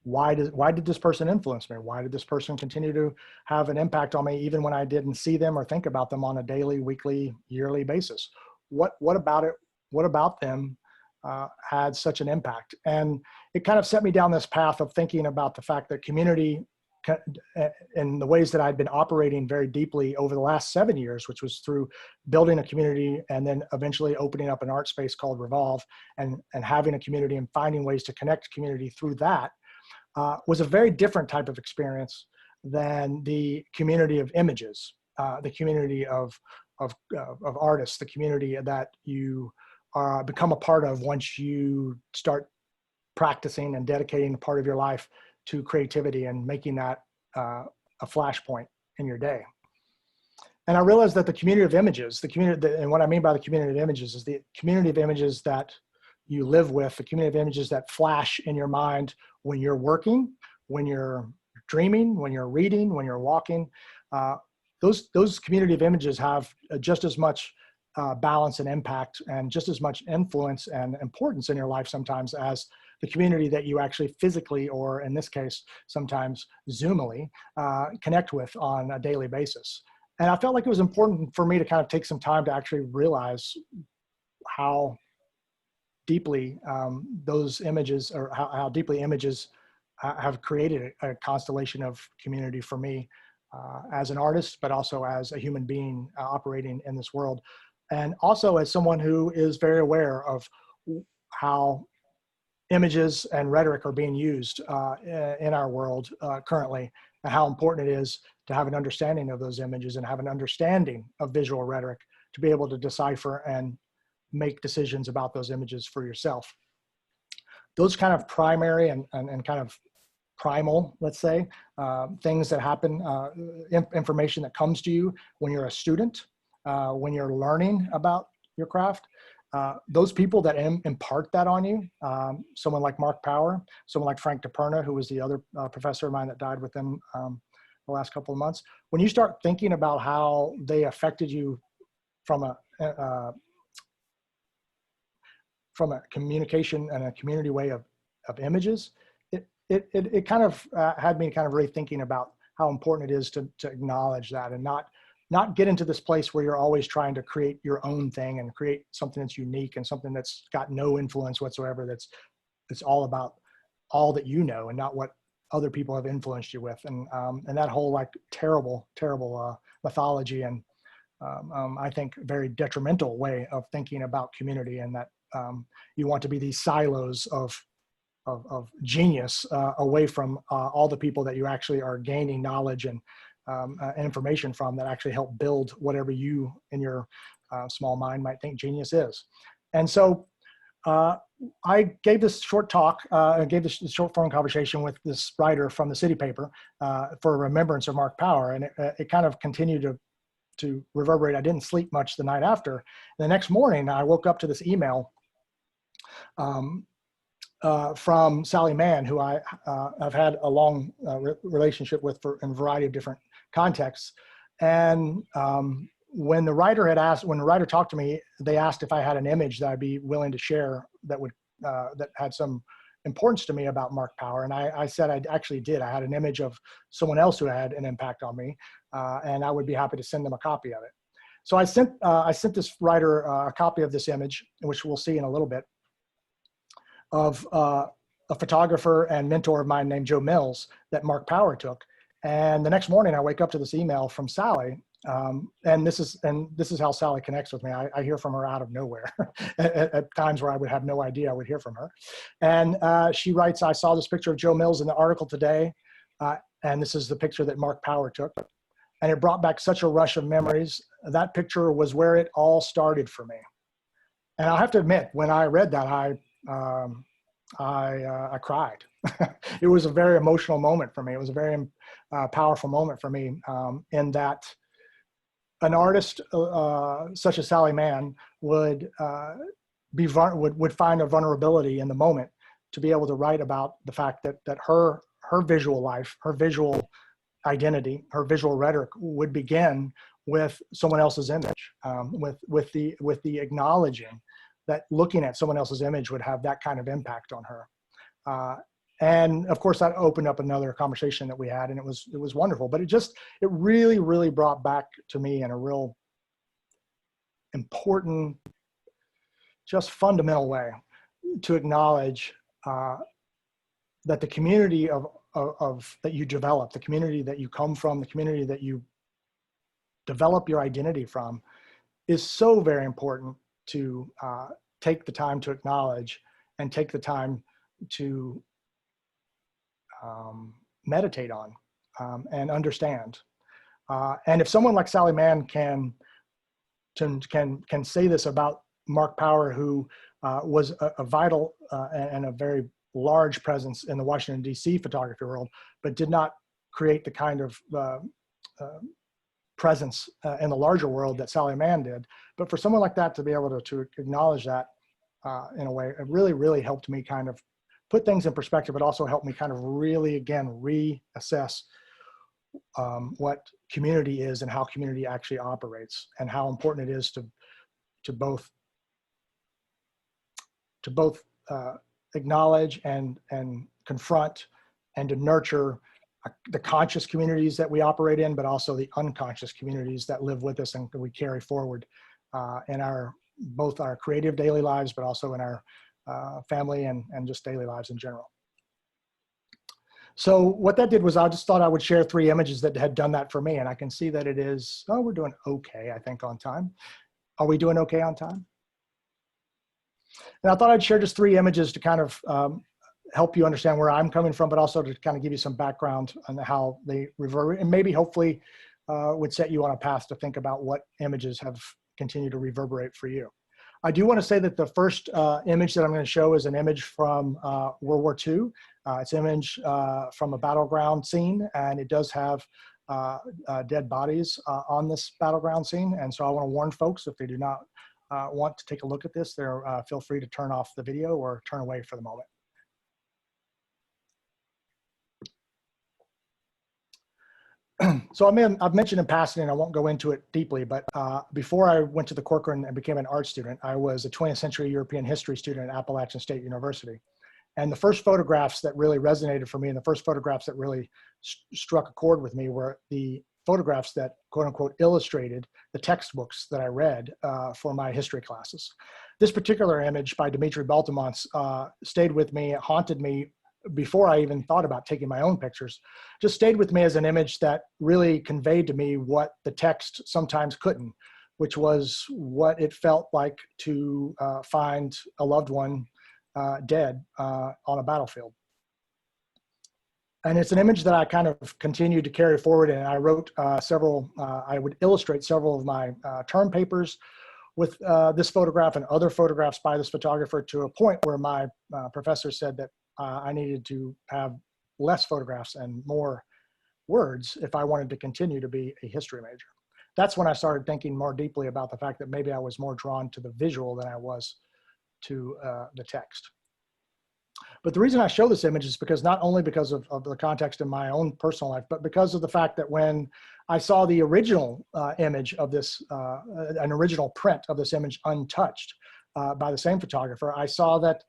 why did this person influence me? Why did this person continue to have an impact on me even when I didn't see them or think about them on a daily, weekly, yearly basis? What about it? What about them had such an impact? And it kind of set me down this path of thinking about the fact that community in the ways that I'd been operating very deeply over the last 7 years, which was through building a community and then eventually opening up an art space called Revolve and having a community and finding ways to connect community through that, was a very different type of experience than the community of images, the community of artists, the community that you become a part of once you start practicing and dedicating a part of your life to creativity and making that a flashpoint in your day. And I realized that the community of images, and what I mean by the community of images is the community of images that you live with, the community of images that flash in your mind when you're working, when you're dreaming, when you're reading, when you're walking. Those community of images have just as much balance and impact and just as much influence and importance in your life sometimes as the community that you actually physically, or in this case, sometimes Zoomily, connect with on a daily basis. And I felt like it was important for me to kind of take some time to actually realize how deeply those images, or how deeply images have created a constellation of community for me as an artist, but also as a human being operating in this world. And also as someone who is very aware of how images and rhetoric are being used in our world currently, and how important it is to have an understanding of those images and have an understanding of visual rhetoric to be able to decipher and make decisions about those images for yourself. Those kind of primary and kind of primal, let's say, things that happen, information that comes to you when you're a student, when you're learning about your craft, those people that impart that on you, someone like Mark Power, someone like Frank DePerna, who was the other professor of mine that died within the last couple of months, when you start thinking about how they affected you from a communication and a community way of images, it kind of had me kind of really thinking about how important it is to acknowledge that and not get into this place where you're always trying to create your own thing and create something that's unique and something that's got no influence whatsoever, that's all about all that you know and not what other people have influenced you with. And that whole like terrible mythology and I think very detrimental way of thinking about community, and that you want to be these silos of genius away from all the people that you actually are gaining knowledge and information from that actually help build whatever you in your small mind might think genius is. And so I gave this short talk, I gave this short form conversation with this writer from the City Paper for remembrance of Mark Power, and it kind of continued to reverberate. I didn't sleep much the night after. The next morning, I woke up to this email from Sally Mann, who I've had a long relationship with in a variety of different contexts. And when the writer talked to me, they asked if I had an image that I'd be willing to share that had some importance to me about Mark Power. And I said I actually did. I had an image of someone else who had an impact on me, and I would be happy to send them a copy of it. So I sent this writer a copy of this image, which we'll see in a little bit, of a photographer and mentor of mine named Joe Mills that Mark Power took. And the next morning I wake up to this email from Sally. And this is how Sally connects with me. I hear from her out of nowhere at times where I would have no idea I would hear from her. And she writes, "I saw this picture of Joe Mills in the article today. And this is the picture that Mark Power took. And it brought back such a rush of memories. That picture was where it all started for me." And I have to admit, when I read that, I cried. It was a very emotional moment for me. It was a very powerful moment for me, in that an artist such as Sally Mann would would find a vulnerability in the moment to be able to write about the fact that her visual life, her visual identity, her visual rhetoric would begin with someone else's image, with the acknowledging that looking at someone else's image would have that kind of impact on her. And of course, that opened up another conversation that we had, and it was wonderful. But it really brought back to me in a real important, just fundamental way to acknowledge that the community of that you develop, the community that you come from, the community that you develop your identity from, is so very important to take the time to acknowledge and take the time to meditate on and understand. And if someone like Sally Mann can say this about Mark Power, who was a vital and a very large presence in the Washington, D.C. photography world, but did not create the kind of presence in the larger world that Sally Mann did. But for someone like that to be able to acknowledge that in a way, it really helped me kind of put things in perspective, but also helped me kind of really, again, reassess what community is and how community actually operates, and how important it is to both acknowledge and confront and to nurture the conscious communities that we operate in, but also the unconscious communities that live with us and we carry forward in both our creative daily lives, but also in our family and just daily lives in general. So what that did was I just thought I would share 3 images that had done that for me. And I can see that it is, oh, we're doing okay, I think, on time. Are we doing okay on time? And I thought I'd share just 3 images to kind of help you understand where I'm coming from, but also to kind of give you some background on how they reverberate, and maybe hopefully would set you on a path to think about what images have continued to reverberate for you. I do want to say that the first image that I'm going to show is an image from World War II. It's an image from a battleground scene, and it does have dead bodies on this battleground scene. And so I want to warn folks, if they do not want to take a look at this, feel free to turn off the video or turn away for the moment. So I've mentioned in passing, and I won't go into it deeply, but before I went to the Corcoran and became an art student, I was a 20th century European history student at Appalachian State University. And the first photographs that really resonated for me, and the first photographs that really struck a chord with me, were the photographs that, quote unquote, illustrated the textbooks that I read for my history classes. This particular image by Dimitri Baltamons stayed with me, it haunted me before I even thought about taking my own pictures, just stayed with me as an image that really conveyed to me what the text sometimes couldn't, which was what it felt like to find a loved one dead on a battlefield. And it's an image that I kind of continued to carry forward, and I wrote I would illustrate several of my term papers with this photograph and other photographs by this photographer, to a point where my professor said that I needed to have less photographs and more words if I wanted to continue to be a history major. That's when I started thinking more deeply about the fact that maybe I was more drawn to the visual than I was to the text. But the reason I show this image is because not only because of the context in my own personal life, but because of the fact that when I saw the original image of this, an original print of this image untouched by the same photographer, I saw that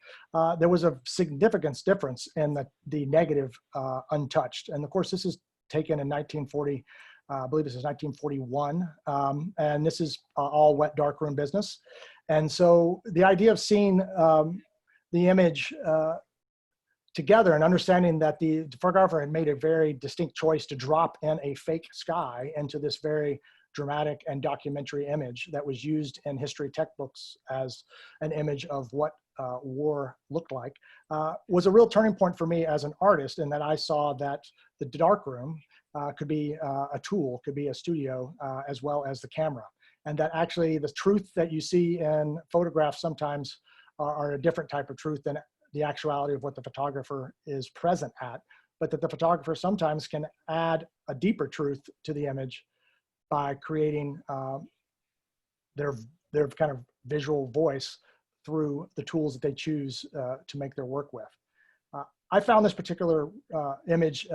there was a significant difference in the negative untouched. And of course, this is taken in 1940, I believe this is 1941, and this is all wet darkroom business. And so the idea of seeing the image together and understanding that the photographer had made a very distinct choice to drop in a fake sky into this very dramatic and documentary image that was used in history textbooks as an image of what war looked like, was a real turning point for me as an artist, in that I saw that the darkroom could be a tool, could be a studio, as well as the camera. And that actually the truth that you see in photographs sometimes are a different type of truth than the actuality of what the photographer is present at, but that the photographer sometimes can add a deeper truth to the image by creating their kind of visual voice through the tools that they choose to make their work with. I found this particular image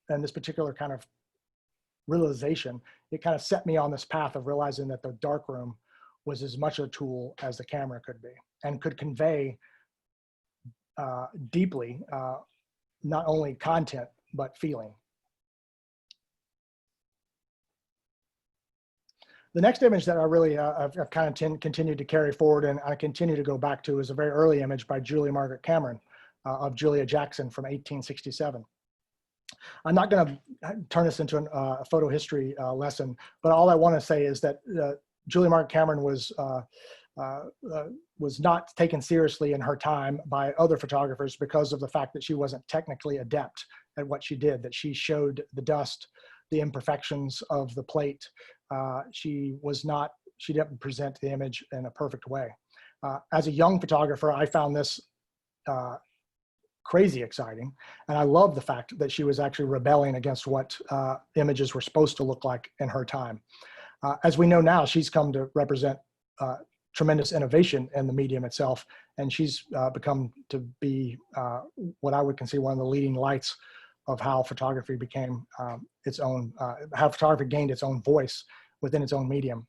and this particular kind of realization, it kind of set me on this path of realizing that the darkroom was as much a tool as the camera could be, and could convey deeply not only content, but feeling. The next image that I really, I've kind of continued to carry forward and I continue to go back to is a very early image by Julia Margaret Cameron of Julia Jackson from 1867. I'm not going to turn this into a photo history lesson, but all I want to say is that Julia Margaret Cameron was not taken seriously in her time by other photographers because of the fact that she wasn't technically adept at what she did, that she showed the dust, the imperfections of the plate. She didn't present the image in a perfect way. As a young photographer, I found this crazy exciting. And I love the fact that she was actually rebelling against what images were supposed to look like in her time. As we know now, she's come to represent tremendous innovation in the medium itself. And she's become to be what I would consider one of the leading lights of how photography became its own, how photography gained its own voice within its own medium.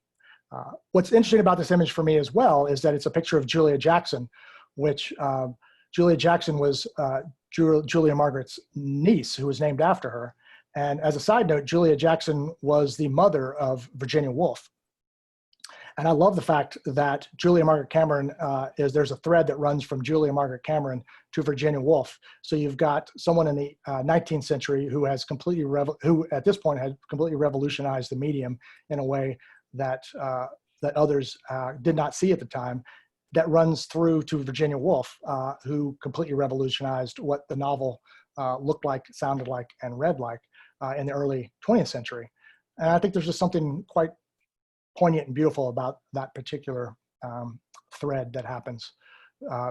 What's interesting about this image for me as well is that it's a picture of Julia Jackson, which Julia Jackson was Julia Margaret's niece, who was named after her. And as a side note, Julia Jackson was the mother of Virginia Woolf. And I love the fact that Julia Margaret Cameron there's a thread that runs from Julia Margaret Cameron to Virginia Woolf. So you've got someone in the 19th century who has who at this point had completely revolutionized the medium in a way that that others did not see at the time. That runs through to Virginia Woolf, who completely revolutionized what the novel looked like, sounded like, and read like in the early 20th century. And I think there's just something quite poignant and beautiful about that particular thread that happens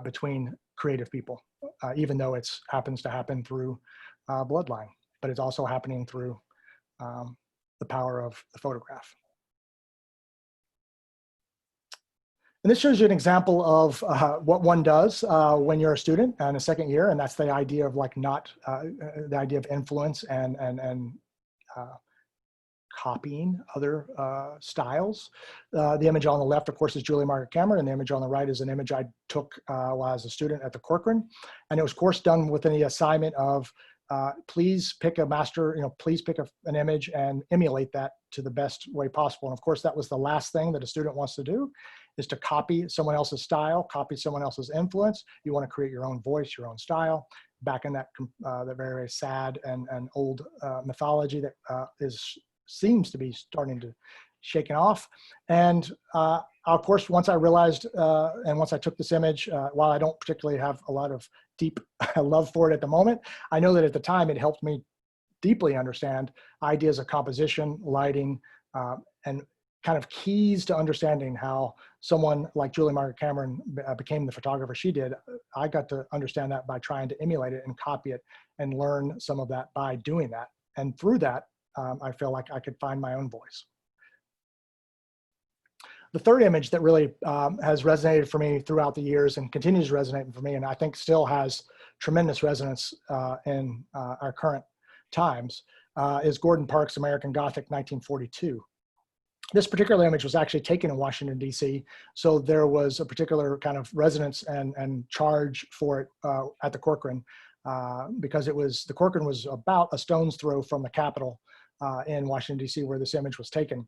between creative people, even though it happens to happen through bloodline, but it's also happening through the power of the photograph. And this shows you an example of what one does when you're a student in a second year, and that's the idea of like the idea of influence and copying other styles. The image on the left, of course, is Julia Margaret Cameron, and the image on the right is an image I took while I was a student at the Corcoran. And it was, of course, done within the assignment of please pick a master, please pick an image and emulate that to the best way possible. And of course, that was the last thing that a student wants to do, is to copy someone else's style, copy someone else's influence. You want to create your own voice, your own style, back in that very, very sad and old mythology that seems to be starting to shaken off. And of course, once I realized, and once I took this image, while I don't particularly have a lot of deep love for it at the moment, I know that at the time it helped me deeply understand ideas of composition, lighting, and kind of keys to understanding how someone like Julia Margaret Cameron became the photographer she did. I got to understand that by trying to emulate it and copy it and learn some of that by doing that. And through that, I feel like I could find my own voice. The third image that really has resonated for me throughout the years and continues to resonate for me, and I think still has tremendous resonance in our current times, is Gordon Parks' American Gothic 1942. This particular image was actually taken in Washington, D.C., so there was a particular kind of resonance and charge for it at the Corcoran, because the Corcoran was about a stone's throw from the Capitol in Washington, D.C., where this image was taken.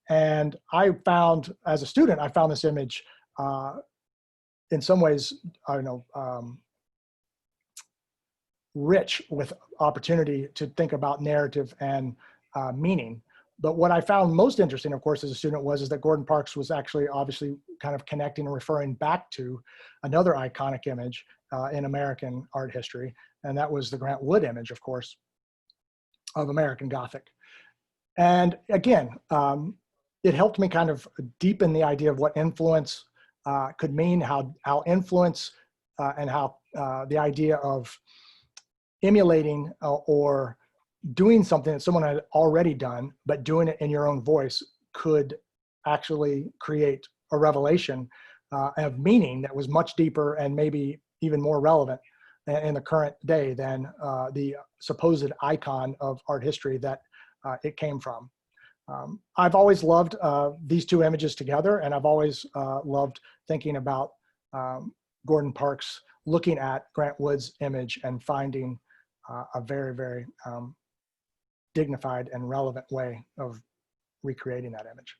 And I found, as a student, I found this image in some ways, I don't know, rich with opportunity to think about narrative and meaning. But what I found most interesting, of course, as a student is that Gordon Parks was actually obviously kind of connecting and referring back to another iconic image in American art history. And that was the Grant Wood image, of course, of American Gothic. And again, it helped me kind of deepen the idea of what influence could mean, how influence and how the idea of emulating or doing something that someone had already done, but doing it in your own voice could actually create a revelation of meaning that was much deeper and maybe even more relevant in the current day than the supposed icon of art history that it came from. I've always loved these two images together, and I've always loved thinking about Gordon Parks looking at Grant Wood's image and finding a very, very dignified and relevant way of recreating that image.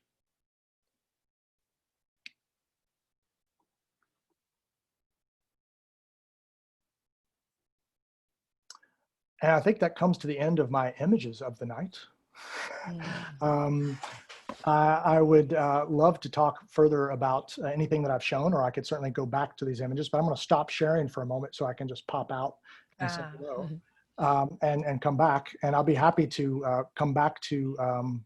And I think that comes to the end of my images of the night. I would love to talk further about anything that I've shown, or I could certainly go back to these images, but I'm going to stop sharing for a moment so I can just pop out and say hello, and come back. And I'll be happy to come back to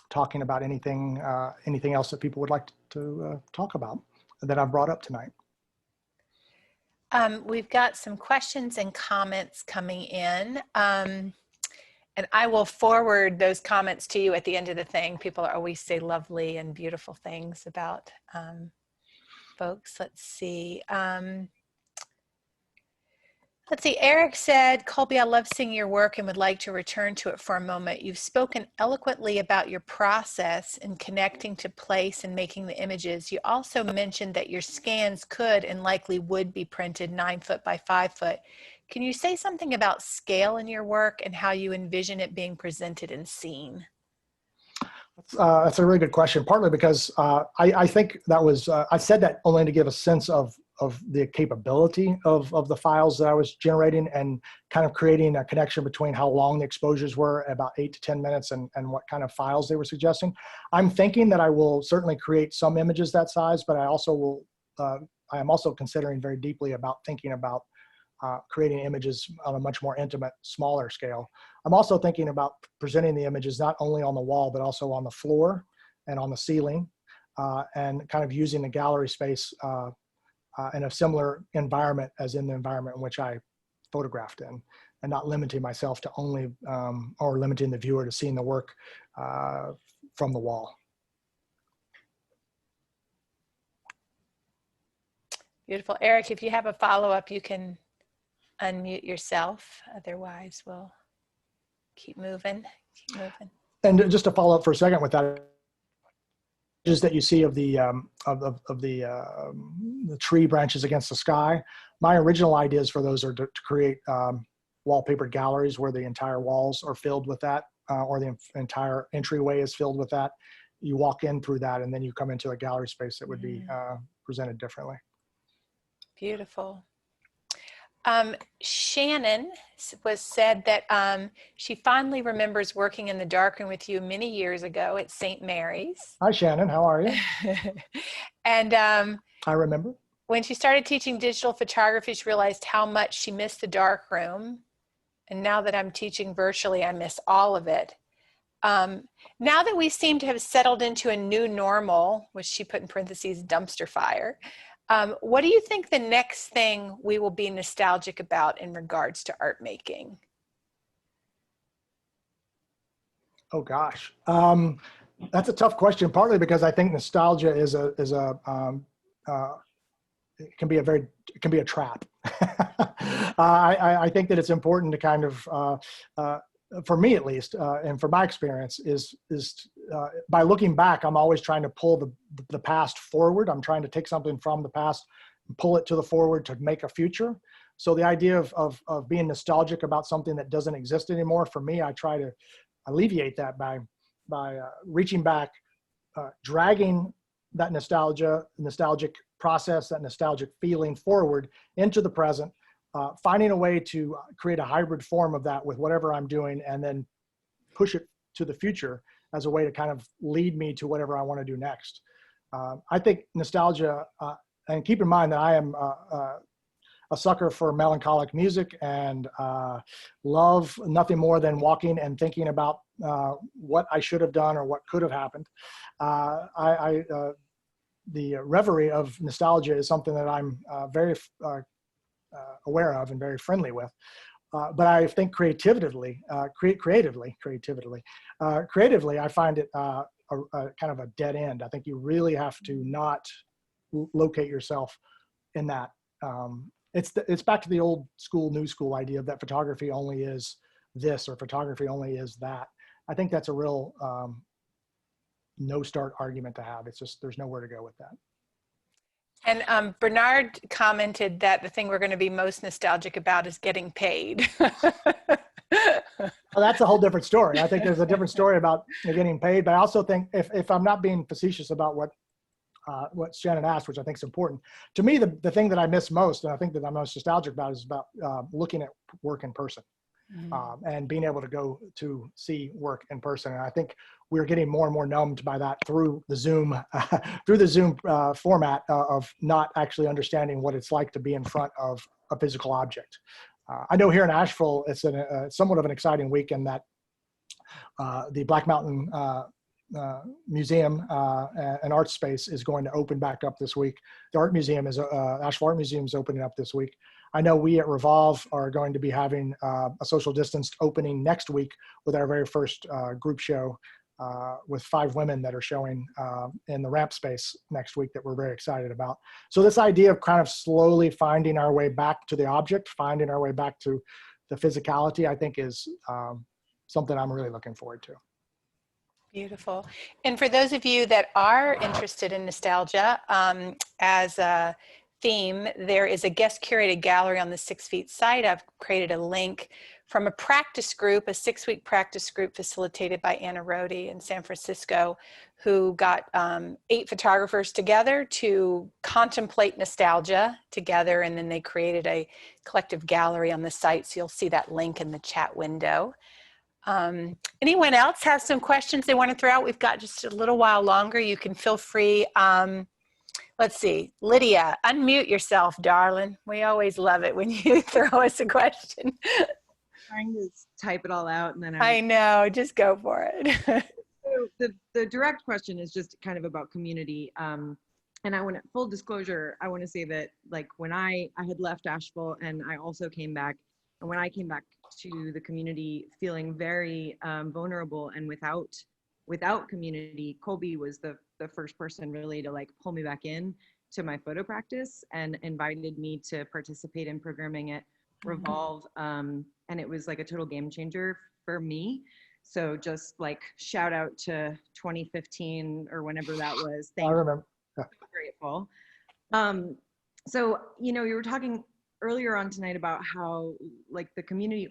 talking about anything else that people would like to talk about that I've brought up tonight. We've got some questions and comments coming in. And I will forward those comments to you at the end of the thing. People always say lovely and beautiful things about folks. Let's see. Eric said, Colby, I love seeing your work and would like to return to it for a moment. You've spoken eloquently about your process in connecting to place and making the images. You also mentioned that your scans could and likely would be printed 9 foot by 5 foot. Can you say something about scale in your work and how you envision it being presented and seen? That's a really good question, partly because I think that was, I said that only to give a sense of the capability of the files that I was generating, and kind of creating a connection between how long the exposures were, about 8 to 10 minutes, and what kind of files they were suggesting. I'm thinking that I will certainly create some images that size, but I also will, I am also considering very deeply about thinking about creating images on a much more intimate, smaller scale. I'm also thinking about presenting the images not only on the wall, but also on the floor and on the ceiling, and kind of using the gallery space in a similar environment as in the environment in which I photographed in, and not limiting myself to only, or limiting the viewer to seeing the work from the wall. Beautiful. Eric, if you have a follow-up, you can unmute yourself. Otherwise, we'll keep moving. And just to follow up for a second with that, images that you see of the tree branches against the sky, my original ideas for those are to create wallpapered galleries where the entire walls are filled with that, or the entire entryway is filled with that. You walk in through that, and then you come into a gallery space that would be presented differently. Beautiful. Shannon said that she fondly remembers working in the darkroom with you many years ago at St. Mary's. Hi, Shannon. How are you? And I remember. When she started teaching digital photography, she realized how much she missed the darkroom. And now that I'm teaching virtually, I miss all of it. Now that we seem to have settled into a new normal, which she put in parentheses, dumpster fire, what do you think the next thing we will be nostalgic about in regards to art making? Oh gosh, that's a tough question. Partly because I think nostalgia it can be a trap. I think that it's important to kind of, for me at least, and for my experience, is by looking back, I'm always trying to pull the past forward. I'm trying to take something from the past and pull it to the forward to make a future. So the idea of being nostalgic about something that doesn't exist anymore, for me, I try to alleviate that by reaching back, dragging that nostalgic process, that nostalgic feeling forward into the present, finding a way to create a hybrid form of that with whatever I'm doing, and then push it to the future as a way to kind of lead me to whatever I want to do next. I think nostalgia, and keep in mind that I am a sucker for melancholic music, and love nothing more than walking and thinking about what I should have done or what could have happened. The reverie of nostalgia is something that I'm very aware of and very friendly with. But I think creatively, I find it a kind of a dead end. I think you really have to not locate yourself in that. It's back to the old school, new school idea that photography only is this or photography only is that. I think that's a real no start argument to have. It's just, there's nowhere to go with that. And Bernard commented that the thing we're going to be most nostalgic about is getting paid. Well, that's a whole different story. I think there's a different story about getting paid, but I also think if I'm not being facetious about what Shannon asked, which I think is important, to me, the thing that I miss most, and I think that I'm most nostalgic about, is about looking at work in person. And being able to go to see work in person. And I think we're getting more and more numbed by that through the Zoom, format of not actually understanding what it's like to be in front of a physical object. I know here in Asheville, it's somewhat of an exciting week in that the Black Mountain Museum and Art Space is going to open back up this week. The Art Museum Asheville Art Museum is opening up this week. I know we at Revolve are going to be having a social distanced opening next week with our very first group show with 5 women that are showing in the ramp space next week that we're very excited about. So this idea of kind of slowly finding our way back to the object, finding our way back to the physicality, I think is something I'm really looking forward to. Beautiful. And for those of you that are interested in nostalgia as a theme, there is a guest curated gallery on the 6 Feet site. I've created a link from a practice group, a 6-week practice group facilitated by Anna Rodi in San Francisco, who got 8 photographers together to contemplate nostalgia together, and then they created a collective gallery on the site. So you'll see that link in the chat window. Anyone else have some questions they want to throw out? We've got just a little while longer. You can feel free. Let's see, Lydia, unmute yourself, darling. We always love it when you throw us a question. Trying to type it all out, and then I know, just go for it. So the direct question is just kind of about community. And I want to, full disclosure, I want to say that like when I had left Asheville and I also came back, and when I came back to the community feeling very vulnerable and without community, Colby was the first person really to like pull me back in to my photo practice and invited me to participate in programming at Revolve. And it was like a total game changer for me. So just like shout out to 2015 or whenever that was. I remember. I'm grateful. So, you know, you were talking earlier on tonight about how like the community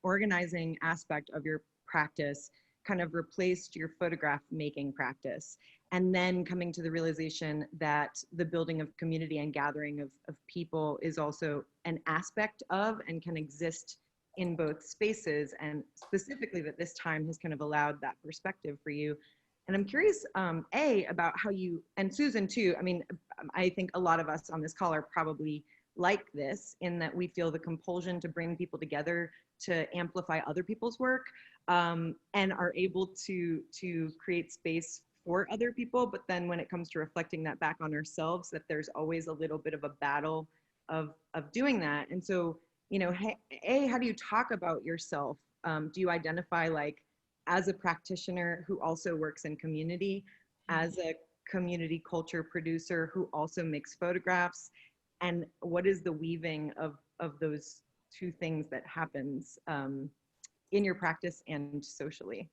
organizing aspect of your practice kind of replaced your photograph making practice, and then coming to the realization that the building of community and gathering of people is also an aspect of and can exist in both spaces, and specifically that this time has kind of allowed that perspective for you. And I'm curious, about how you, and Susan too, I mean, I think a lot of us on this call are probably like this, in that we feel the compulsion to bring people together to amplify other people's work, and are able to create space for other people. But then when it comes to reflecting that back on ourselves, that there's always a little bit of a battle of doing that. And so, you know, how do you talk about yourself? Do you identify like as a practitioner who also works in community, as a community culture producer who also makes photographs? And what is the weaving of those two things that happens in your practice and socially?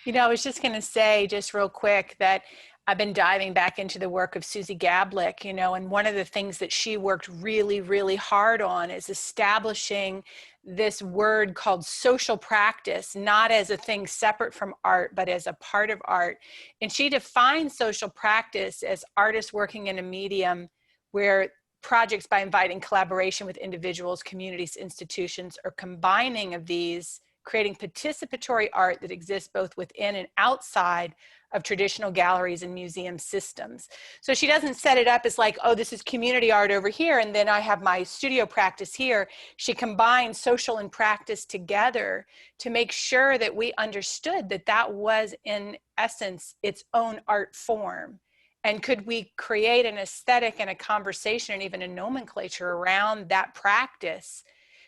You know, I was just going to say just real quick that I've been diving back into the work of Susie Gablick, you know, and one of the things that she worked really, really hard on is establishing this word called social practice, not as a thing separate from art, but as a part of art. And she defines social practice as artists working in a medium where projects by inviting collaboration with individuals, communities, institutions, or combining of these, creating participatory art that exists both within and outside of traditional galleries and museum systems. So she doesn't set it up as like, oh, this is community art over here, and then I have my studio practice here. She combines social and practice together to make sure that we understood that that was, in essence, its own art form. And could we create an aesthetic and a conversation and even a nomenclature around that practice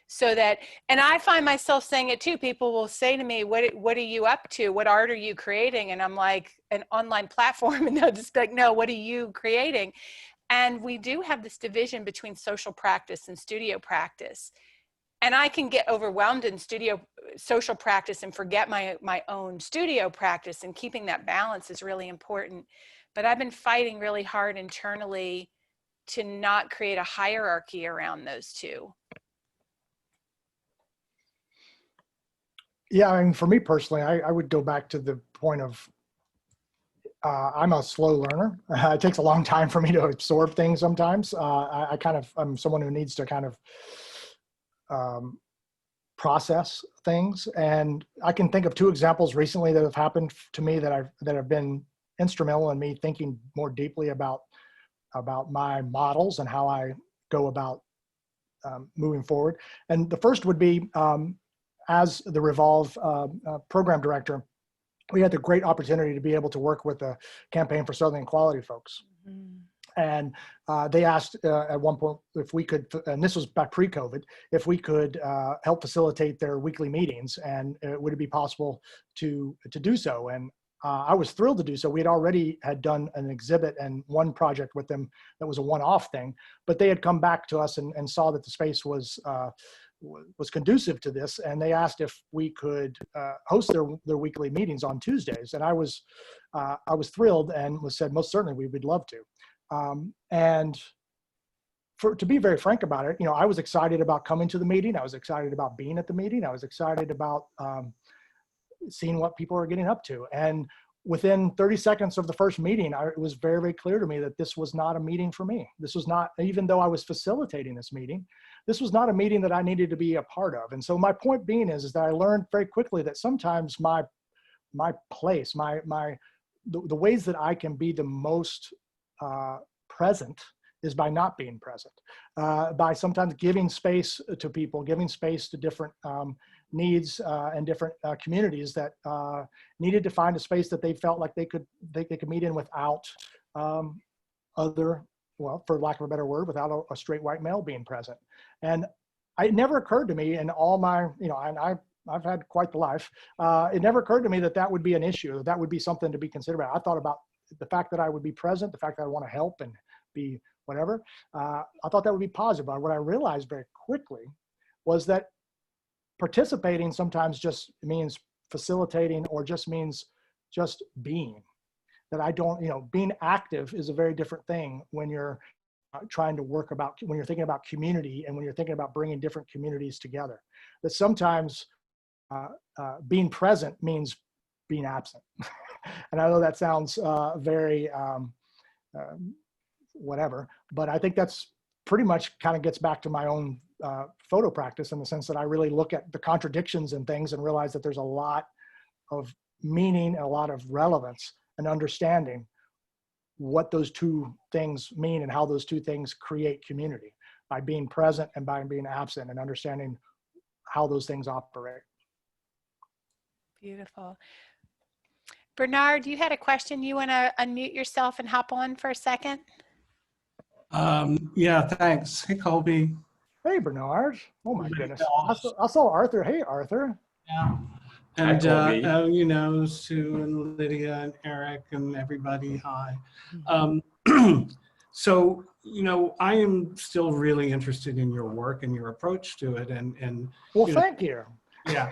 so that, and I find myself saying it too. People will say to me, what are you up to? What art are you creating? And I'm like, an online platform. And they'll just be like, no, what are you creating? And we do have this division between social practice and studio practice. And I can get overwhelmed in social practice and forget my own studio practice, and keeping that balance is really important. But I've been fighting really hard internally to not create a hierarchy around those two. Yeah, I mean, for me personally, I would go back to the point of I'm a slow learner. It takes a long time for me to absorb things sometimes. I'm someone who needs to kind of process things. And I can think of two examples recently that have happened to me that have been instrumental in me thinking more deeply about my models and how I go about moving forward. And the first would be as the Revolve program director, we had the great opportunity to be able to work with the Campaign for Southern Equality folks. Mm-hmm. And they asked at one point if we could, and this was back pre-COVID, if we could help facilitate their weekly meetings, and would it be possible to do so? And I was thrilled to do so. We had already done an exhibit and one project with them that was a one-off thing, but they had come back to us and saw that the space was conducive to this, and they asked if we could host their weekly meetings on Tuesdays. And I was thrilled and said most certainly we would love to. And to be very frank about it, I was excited about coming to the meeting. I was excited about being at the meeting. I was excited about seeing what people are getting up to. And within 30 seconds of the first meeting, it was very, very clear to me that this was not a meeting for me. This was not, even though I was facilitating this meeting, this was not a meeting that I needed to be a part of. And so my point being is that I learned very quickly that sometimes my place, the ways that I can be the most present is by not being present, by sometimes giving space to people, giving space to different needs and different communities that needed to find a space that they felt like they could meet in without other, well, for lack of a better word, without a straight white male being present. And it never occurred to me in all my, and I've had quite the life. It never occurred to me that would be an issue, that would be something to be considered about. I thought about the fact that I would be present, the fact that I want to help and be whatever. I thought that would be positive. But what I realized very quickly was that participating sometimes just means facilitating, or just means just being. That I don't, being active is a very different thing when you're trying to work about, when you're thinking about community and when you're thinking about bringing different communities together. That sometimes being present means being absent. And I know that sounds very whatever, but I think that's pretty much kind of gets back to my own photo practice, in the sense that I really look at the contradictions in things and realize that there's a lot of meaning and a lot of relevance and understanding what those two things mean and how those two things create community, by being present and by being absent, and understanding how those things operate. Beautiful. Bernard, you had a question. You want to unmute yourself and hop on for a second? Yeah, thanks. Hey, Colby. Hey, Bernard. Oh my goodness. I saw Arthur. Hey, Arthur. Yeah. And, Sue and Lydia and Eric and everybody, hi. So, I am still really interested in your work and your approach to it. And well, thank you. Yeah.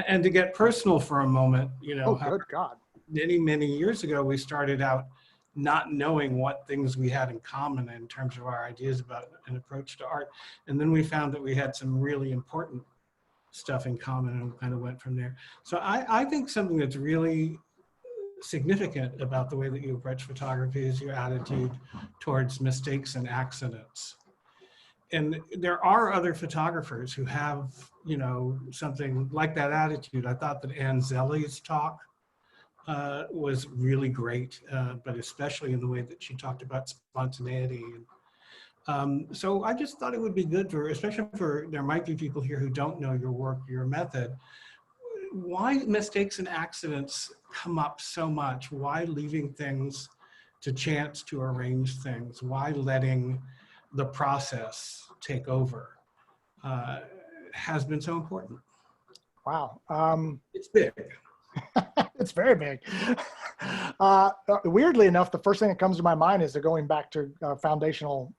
And to get personal for a moment, oh, good God. Many, many years ago, we started out not knowing what things we had in common in terms of our ideas about an approach to art. And then we found that we had some really important stuff in common, and kind of went from there. So I think something that's really significant about the way that you approach photography is your attitude towards mistakes and accidents. And there are other photographers who have, something like that attitude. I thought that Ann Zelli's talk was really great, but especially in the way that she talked about spontaneity. So I just thought it would be good especially there might be people here who don't know your work, your method. Why mistakes and accidents come up so much? Why leaving things to chance to arrange things? Why letting the process take over? has been so important. Wow. It's big. It's very big. Weirdly enough, the first thing that comes to my mind is going back to foundational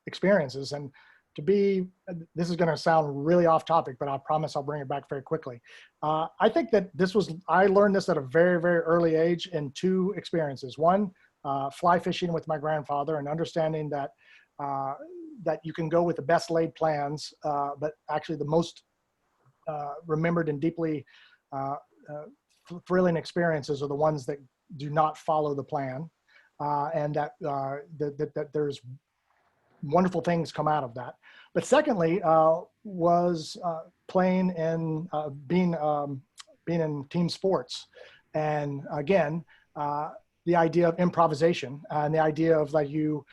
experiences. And this is going to sound really off topic, but I promise I'll bring it back very quickly. I think that I learned this at a very, very early age in two experiences. One, fly fishing with my grandfather and understanding that that you can go with the best laid plans, but actually the most remembered and deeply thrilling experiences are the ones that do not follow the plan, and that there's wonderful things come out of that. But secondly, was playing in being in team sports, and again, the idea of improvisation and the idea of like you're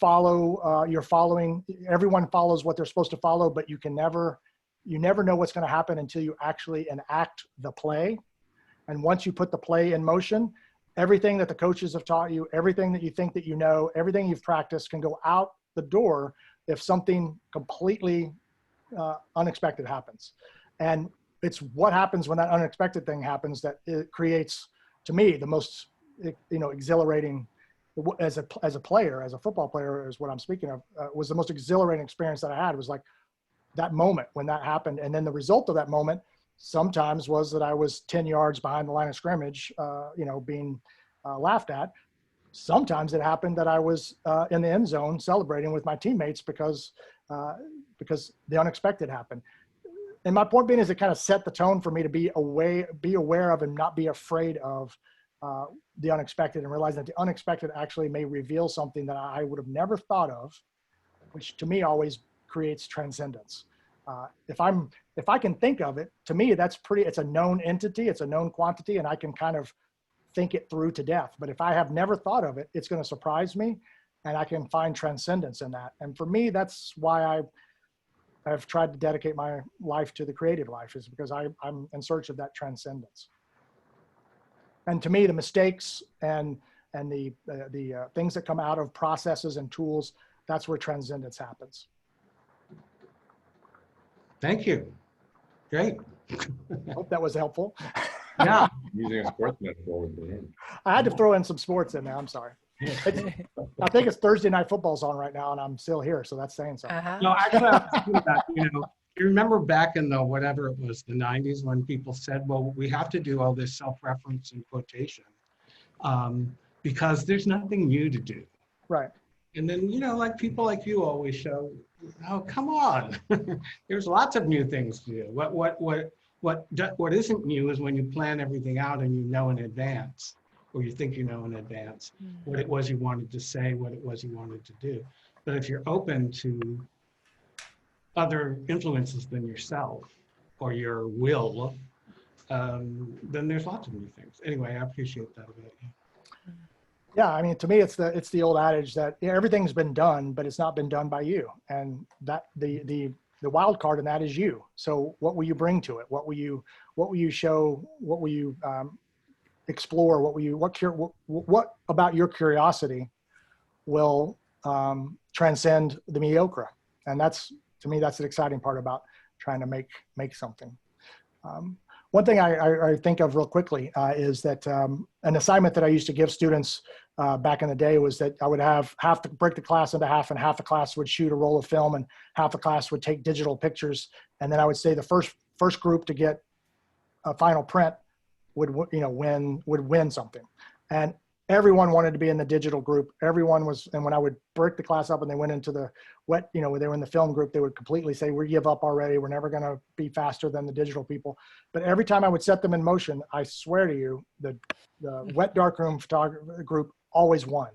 following. Everyone follows what they're supposed to follow, but you never know what's going to happen until you actually enact the play. And once you put the play in motion, everything that the coaches have taught you, everything that you think that you know, everything you've practiced can go out the door if something completely unexpected happens. And it's what happens when that unexpected thing happens that it creates, to me, the most exhilarating, as a player, as a football player, is what I'm speaking of, was the most exhilarating experience that I had. It was like that moment when that happened. And then the result of that moment sometimes was that I was 10 yards behind the line of scrimmage, being laughed at. Sometimes it happened that I was in the end zone celebrating with my teammates because the unexpected happened. And my point being is it kind of set the tone for me to be aware of and not be afraid of the unexpected, and realize that the unexpected actually may reveal something that I would have never thought of, which to me always creates transcendence. If I can think of it, to me, it's a known entity, it's a known quantity, and I can kind of think it through to death. But if I have never thought of it, it's going to surprise me, and I can find transcendence in that. And for me, that's why I've tried to dedicate my life to the creative life, is because I'm in search of that transcendence. And to me, the mistakes and the things that come out of processes and tools, that's where transcendence happens. Thank you. Great. I hope that was helpful. Yeah. Using a sports metaphor with the end. I had to throw in some sports in there. I'm sorry. I think it's Thursday night football's on right now, and I'm still here, so that's saying something. No, actually, I was thinking about, you remember back in the, whatever it was, the 90s, when people said, well, we have to do all this self-reference and quotation because there's nothing new to do. Right. And then, like people like you always show, oh, come on. There's lots of new things to do. What isn't new is when you plan everything out and you know in advance, or you think you know in advance, what it was you wanted to say, what it was you wanted to do. But if you're open to other influences than yourself or your will, then there's lots of new things. Anyway, I appreciate that about you. Yeah, I mean, to me, it's the old adage that everything's been done, but it's not been done by you. And that the wild card in that is you. So what will you bring to it? What will you show? What will you explore? What about your curiosity will transcend the mediocre? And to me, that's the exciting part about trying to make something. One thing I think of real quickly is that an assignment that I used to give students back in the day was that I would have to break the class into half, and half the class would shoot a roll of film, and half the class would take digital pictures. And then I would say the first group to get a final print would win something. And everyone wanted to be in the digital group. Everyone was, and when I would break the class up and they went into the wet, they were in the film group, they would completely say, we give up already. We're never going to be faster than the digital people. But every time I would set them in motion, I swear to you, the wet darkroom photography group always won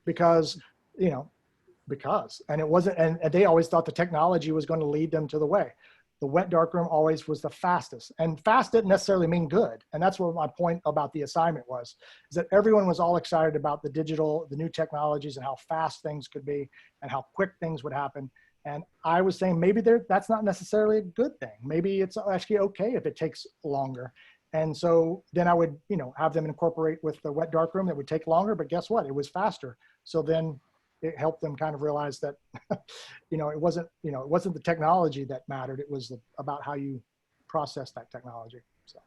because and it wasn't, and they always thought the technology was going to lead them to the way. The wet darkroom always was the fastest, and fast didn't necessarily mean good. And that's what my point about the assignment was, is that everyone was all excited about the digital, the new technologies, and how fast things could be and how quick things would happen. And I was saying, maybe that's not necessarily a good thing. Maybe it's actually okay if it takes longer. And so then I would, have them incorporate with the wet darkroom that would take longer, but guess what? It was faster. So then it helped them kind of realize that, it wasn't the technology that mattered. It was about how you process that technology. So.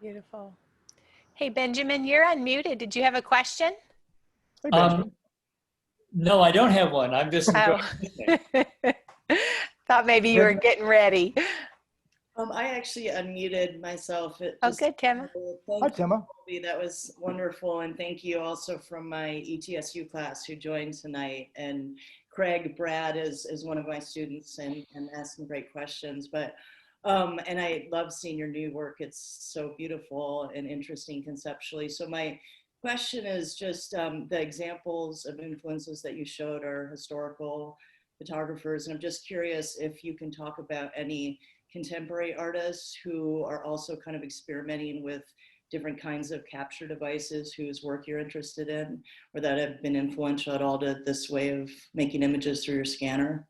Beautiful. Hey, Benjamin, you're unmuted. Did you have a question? Hey, Benjamin. No, I don't have one. I'm just Oh. Thought maybe you were getting ready. I actually unmuted myself. Oh, good, Tim. Hi, Timma. Colby. That was wonderful. And thank you also from my ETSU class who joined tonight. And Craig Brad is one of my students and asked some great questions. But and I love seeing your new work. It's so beautiful and interesting conceptually. So my question is just the examples of influences that you showed are historical photographers. And I'm just curious if you can talk about any contemporary artists who are also kind of experimenting with different kinds of capture devices whose work you're interested in, or that have been influential at all to this way of making images through your scanner?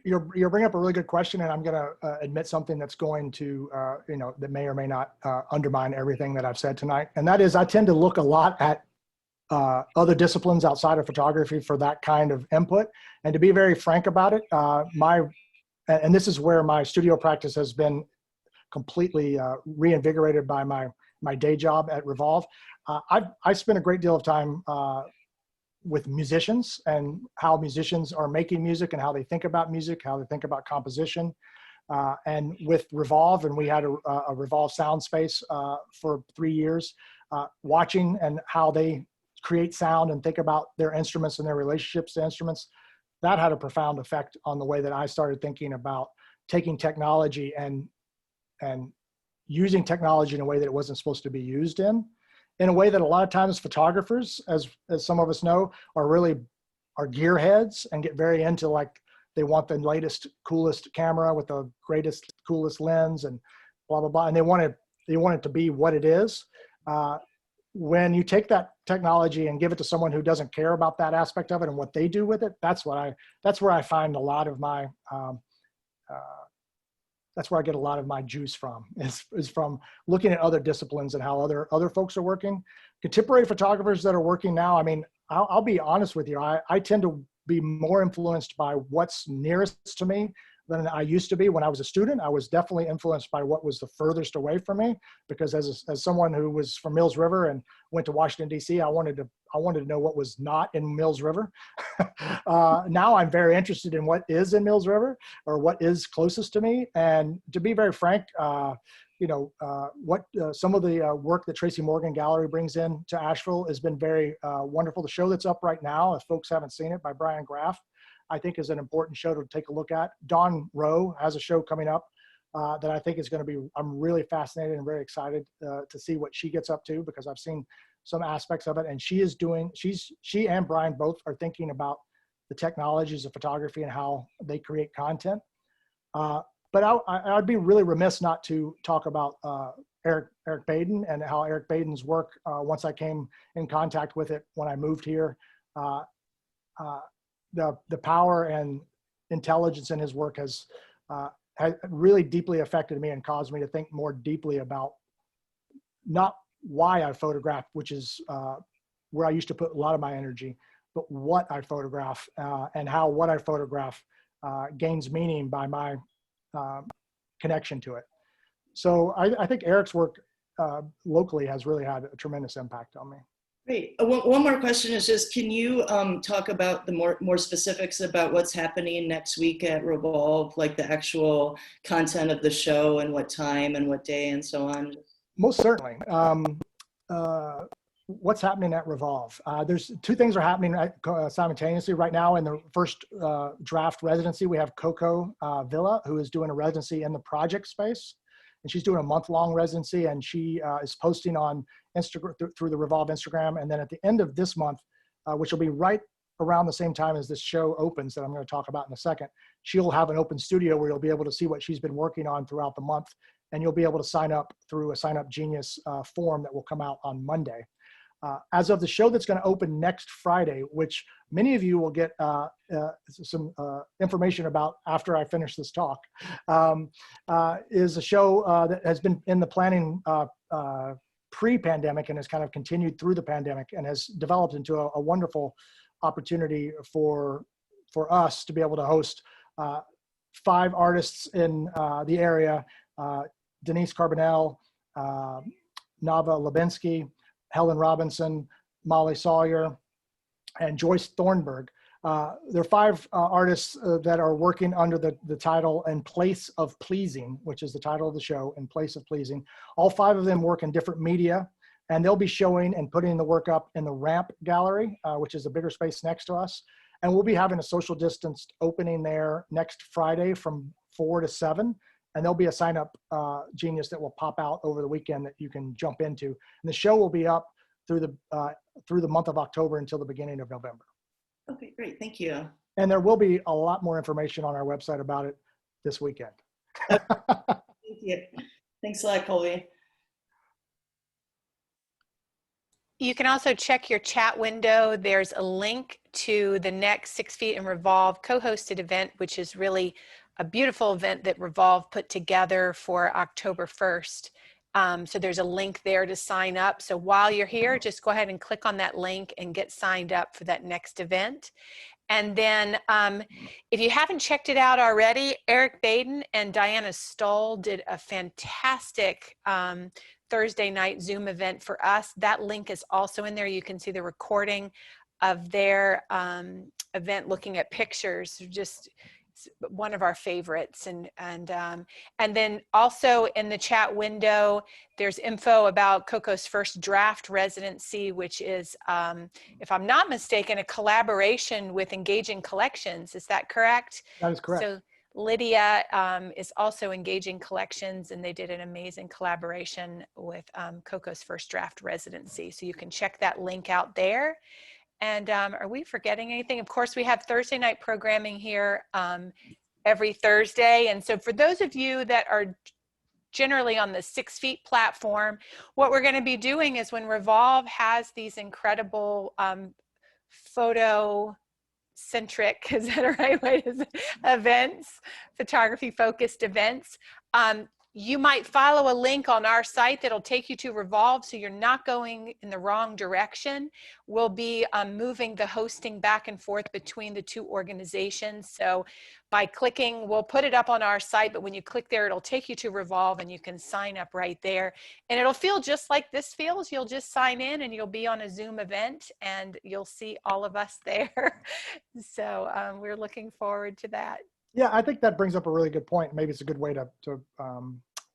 You're bringing up a really good question, and I'm going to admit something that's going to, that may or may not undermine everything that I've said tonight. And that is, I tend to look a lot at other disciplines outside of photography for that kind of input. And to be very frank about it, and this is where my studio practice has been completely reinvigorated by my day job at Revolve. I spent a great deal of time with musicians and how musicians are making music and how they think about music, how they think about composition. And with Revolve, and we had a Revolve sound space for 3 years, watching and how they create sound and think about their instruments and their relationships to instruments. That had a profound effect on the way that I started thinking about taking technology and using technology in a way that it wasn't supposed to be used in a way that a lot of times photographers, as some of us know, are gearheads and get very into, like, they want the latest, coolest camera with the greatest, coolest lens and blah, blah, blah. And they want it to be what it is. When you take that technology and give it to someone who doesn't care about that aspect of it and what they do with it, that's where I find a lot of my, that's where I get a lot of my juice from, is from looking at other disciplines and how other folks are working. Contemporary photographers that are working now, I mean, I'll be honest with you, I tend to be more influenced by what's nearest to me than I used to be. When I was a student, I was definitely influenced by what was the furthest away from me, because as someone who was from Mills River and went to Washington, D.C., I wanted to know what was not in Mills River. Now I'm very interested in what is in Mills River, or what is closest to me. And to be very frank, some of the work that Tracy Morgan Gallery brings in to Asheville has been very wonderful. The show that's up right now, if folks haven't seen it, by Brian Graff, I think is an important show to take a look at. Dawn Rowe has a show coming up that I think is going to be, I'm really fascinated and very excited to see what she gets up to, because I've seen some aspects of it. And she and Brian both are thinking about the technologies of photography and how they create content. But I'd be really remiss not to talk about Eric Baden and how Eric Baden's work, once I came in contact with it when I moved here, the power and intelligence in his work has really deeply affected me and caused me to think more deeply about not why I photograph, which is where I used to put a lot of my energy, but what I photograph and how what I photograph gains meaning by my connection to it. So I think Eric's work locally has really had a tremendous impact on me. Great. One more question is just, can you talk about the more specifics about what's happening next week at Revolve, like the actual content of the show and what time and what day and so on? Most certainly. What's happening at Revolve? There's two things are happening simultaneously right now. In the first draft residency, we have Coco Villa, who is doing a residency in the project space. And she's doing a month-long residency, and she is posting on Instagram through the Revolve Instagram. And then at the end of this month, which will be right around the same time as this show opens, that I'm going to talk about in a second, she'll have an open studio where you'll be able to see what she's been working on throughout the month. And you'll be able to sign up through a Sign Up Genius form that will come out on Monday. As of the show that's going to open next Friday, which many of you will get some information about after I finish this talk, is a show that has been in the planning pre-pandemic and has kind of continued through the pandemic and has developed into a wonderful opportunity for us to be able to host 5 artists in the area: Denise Carbonell, Nava Lebinsky, Helen Robinson, Molly Sawyer, and Joyce Thornburg. There are 5 artists that are working under the title In Place of Pleasing, which is the title of the show, In Place of Pleasing. All 5 of them work in different media, and they'll be showing and putting the work up in the Ramp Gallery, which is a bigger space next to us. And we'll be having a social distanced opening there next Friday from 4 to 7. And there'll be a sign up genius that will pop out over the weekend that you can jump into. And the show will be up through the month of October until the beginning of November. Okay, great. Thank you. And there will be a lot more information on our website about it this weekend. Thank you. Thanks a lot, Colby. You can also check your chat window. There's a link to the next 6 Feet and Revolve co-hosted event, which is really a beautiful event that Revolve put together for October 1st. So there's a link there to sign up. So while you're here, just go ahead and click on that link and get signed up for that next event. And then if you haven't checked it out already, Eric Baden and Diana Stoll did a fantastic Thursday night Zoom event for us. That link is also in there. You can see the recording of their event, looking at pictures, just one of our favorites. And then also in the chat window, there's info about Coco's first draft residency, which is, if I'm not mistaken, a collaboration with Engaging Collections. Is that correct? That is correct. So Lydia is also Engaging Collections, and they did an amazing collaboration with Coco's first draft residency. So you can check that link out there. And are we forgetting anything? Of course, we have Thursday night programming here every Thursday. And so for those of you that are generally on the 6 Feet platform, what we're going to be doing is when Revolve has these incredible photo centric, is that a right way to say, events, photography focused events. You might follow a link on our site that'll take you to Revolve, so you're not going in the wrong direction. We'll be moving the hosting back and forth between the 2 organizations. So by clicking, we'll put it up on our site, but when you click there, it'll take you to Revolve and you can sign up right there. And it'll feel just like this feels. You'll just sign in and you'll be on a Zoom event and you'll see all of us there. So we're looking forward to that. Yeah, I think that brings up a really good point. Maybe it's a good way to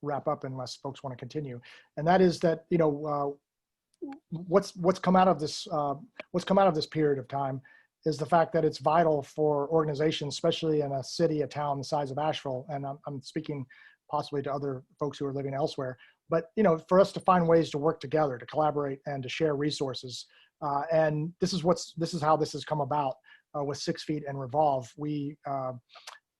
wrap up, unless folks want to continue. And that is that, you know, what's come out of this period of time is the fact that it's vital for organizations, especially in a city, a town the size of Asheville. And I'm speaking possibly to other folks who are living elsewhere, but, you know, for us to find ways to work together, to collaborate and to share resources. And this is how this has come about with 6 Feet and Revolve. We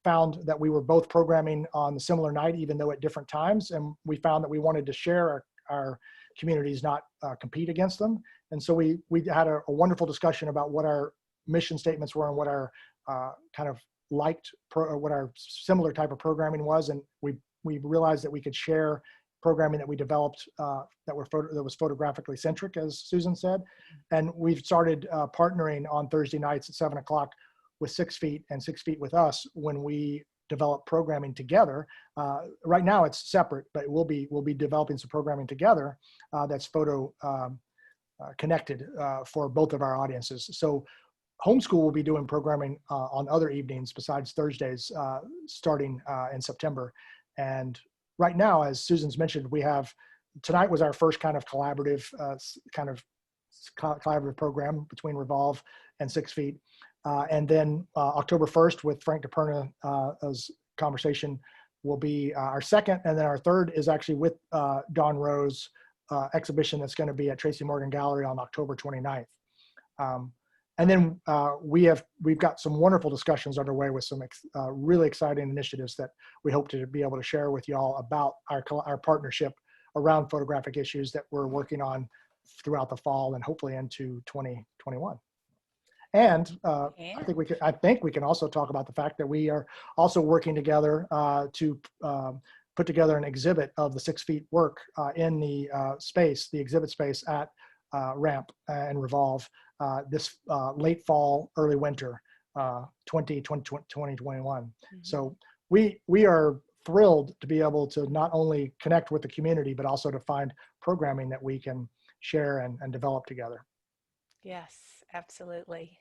found that we were both programming on the similar night, even though at different times. And we found that we wanted to share our communities, not compete against them. And so we had a wonderful discussion about what our mission statements were and what our kind of what our similar type of programming was. And we realized that we could share programming that we developed that was photographically centric, as Susan said. And we've started partnering on Thursday nights at 7 o'clock with 6 Feet and 6 Feet with us when we develop programming together. Right now it's separate, but we'll be developing some programming together that's photo connected for both of our audiences. So Homeschool will be doing programming on other evenings besides Thursdays starting in September. And right now, as Susan's mentioned, tonight was our first kind of collaborative program between Revolve and 6 Feet. And then October 1st with Frank DePerna's conversation will be our second. And then our third is actually with Don Rose exhibition that's going to be at Tracy Morgan Gallery on October 29th. And then we've got some wonderful discussions underway with some really exciting initiatives that we hope to be able to share with y'all about our partnership around photographic issues that we're working on throughout the fall and hopefully into 2021. And I think we can also talk about the fact that we are also working together to put together an exhibit of the 6 feet work in the space, the exhibit space at Ramp and Revolve this late fall, early winter 2021. So we are thrilled to be able to not only connect with the community, but also to find programming that we can share and develop together. Yes, absolutely.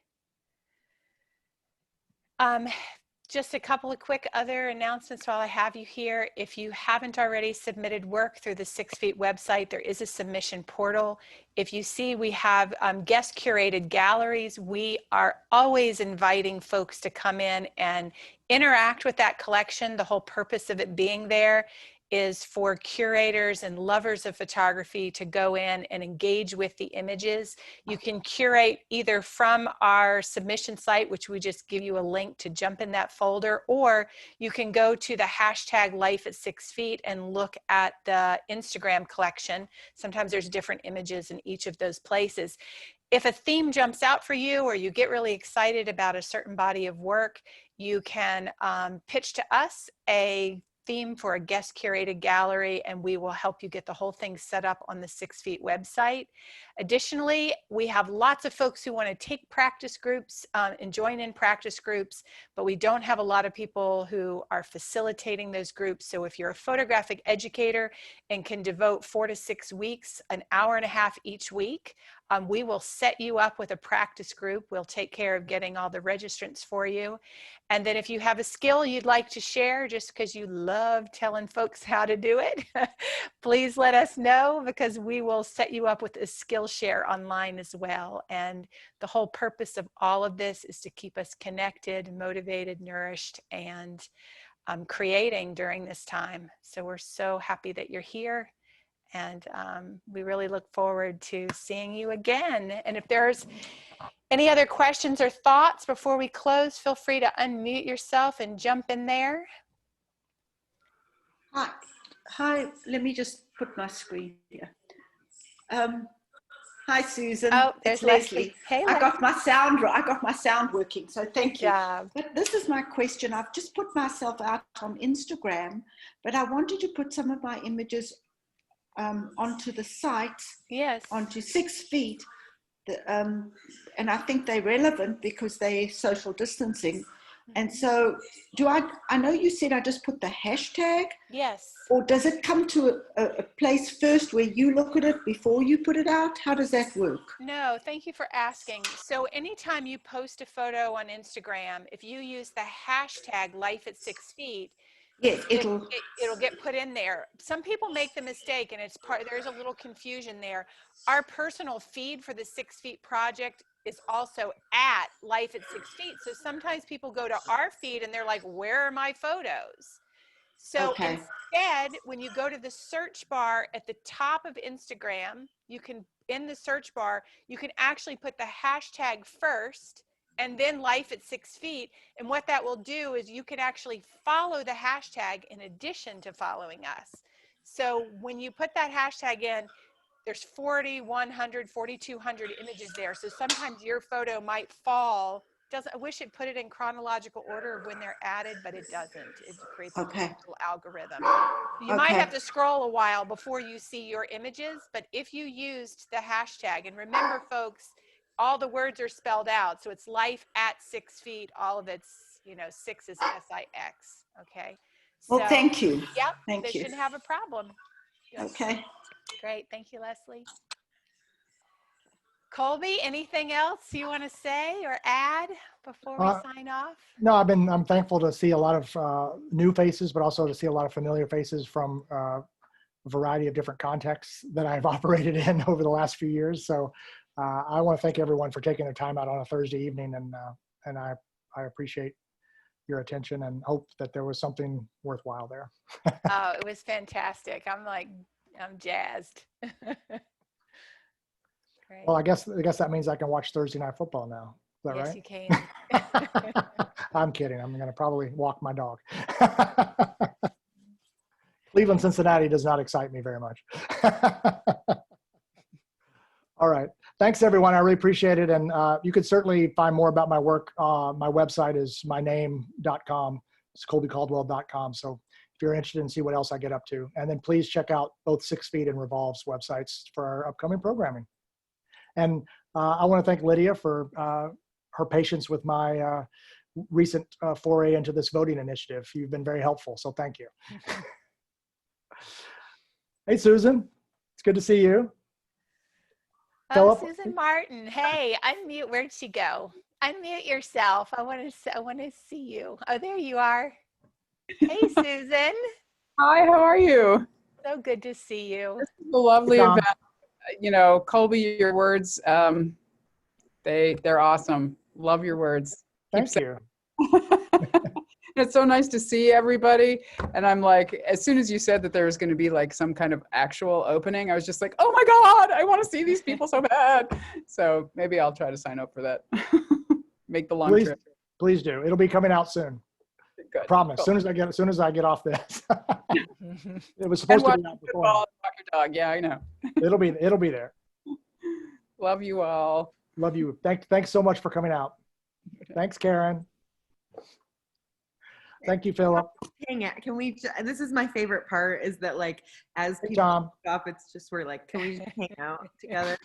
Just a couple of quick other announcements while I have you here. If you haven't already submitted work through the 6 Feet website, there is a submission portal. If you see we have guest curated galleries, we are always inviting folks to come in and interact with that collection. The whole purpose of it being there is for curators and lovers of photography to go in and engage with the images. You can curate either from our submission site, which we just give you a link to jump in that folder, or you can go to the hashtag Life at 6 Feet and look at the Instagram collection. Sometimes there's different images in each of those places. If a theme jumps out for you or you get really excited about a certain body of work, you can pitch to us a theme for a guest curated gallery, and we will help you get the whole thing set up on the 6 Feet website. Additionally, we have lots of folks who want to take practice groups and join in practice groups, but we don't have a lot of people who are facilitating those groups. So if you're a photographic educator and can devote 4 to 6 weeks, an hour and a half each week, we will set you up with a practice group. We'll take care of getting all the registrants for you. And then if you have a skill you'd like to share, just because you love telling folks how to do it, please let us know, because we will set you up with a Skillshare online as well. And the whole purpose of all of this is to keep us connected, motivated, nourished, and creating during this time. So we're so happy that you're here. And we really look forward to seeing you again. And if there's any other questions or thoughts before we close, feel free to unmute yourself and jump in there. Hi, let me just put my screen here. Hi, Susan. Oh, there's it's Leslie. Hey, I got my sound working, so thank you. Job. But this is my question. I've just put myself out on Instagram, but I wanted to put some of my images onto the site, Yes, onto 6 Feet. And I think they're relevant because they're social distancing. And so I know you said I just put the hashtag. yes. Or does it come to a place first where you look at it before you put it out? How does that work? No, thank you for asking. So anytime you post a photo on Instagram, if you use the hashtag Life at 6 Feet, yes, it'll get put in there. Some people make the mistake, and there's a little confusion there. Our personal feed for the 6 Feet project is also at Life at 6 Feet. So sometimes people go to our feed and they're like, where are my photos? So instead, when you go to the search bar at the top of Instagram, in the search bar, you can actually put the hashtag first and then Life at 6 Feet. And what that will do is you can actually follow the hashtag in addition to following us. So when you put that hashtag in, there's 4,100, 4,200 images there. So sometimes your photo might fall. I wish it put it in chronological order of when they're added, but it doesn't. It creates a little algorithm. You might have to scroll a while before you see your images, but if you used the hashtag, and remember folks, all the words are spelled out. So it's Life at 6 Feet. All of it's, 6 is SIX. Okay. Well, thank you. Yep. Thank you. Shouldn't have a problem. Yes. Okay. Great. Thank you, Leslie. Colby, anything else you want to say or add before we sign off? No, I'm thankful to see a lot of new faces, but also to see a lot of familiar faces from a variety of different contexts that I've operated in over the last few years. So I want to thank everyone for taking the time out on a Thursday evening, and I appreciate your attention and hope that there was something worthwhile there. Oh, it was fantastic. I'm jazzed. Great. Well, I guess that means I can watch Thursday Night Football now. Is that yes, right? you can. I'm kidding. I'm going to probably walk my dog. Cleveland, Cincinnati does not excite me very much. All right. Thanks, everyone. I really appreciate it. And you could certainly find more about my work. My website is myname.com. It's colbycaldwell.com. So if you're interested and see what else I get up to. And then please check out both 6 Feet and Revolve's websites for our upcoming programming. And I want to thank Lydia for her patience with my recent foray into this voting initiative. You've been very helpful, so thank you. Hey, Susan, it's good to see you. Oh, Philip? Susan Martin. Hey, unmute. Where'd she go? Unmute yourself. I want to see you. Oh, there you are. Hey, Susan. Hi, how are you? So good to see you. This is a lovely Hey, Tom. event. You know, Colby, your words, they're awesome. Love your words. Thank you. It's so nice to see everybody. And I'm like, as soon as you said that there was going to be like some kind of actual opening, I was just like, oh my God, I want to see these people so bad. So maybe I'll try to sign up for that. Make the long trip. Please do. It'll be coming out soon. Good. Promise. Cool. As soon as I get off this. It was supposed to be out before. Walk your dog. Yeah, I know. It'll be there. Love you all. Love you. Thanks so much for coming out. Thanks, Karen. Thank you, Philip. Hang it. Can we? This is my favorite part. Is that like as Hey, people Tom. stop, it's just we're like, can we just hang out together?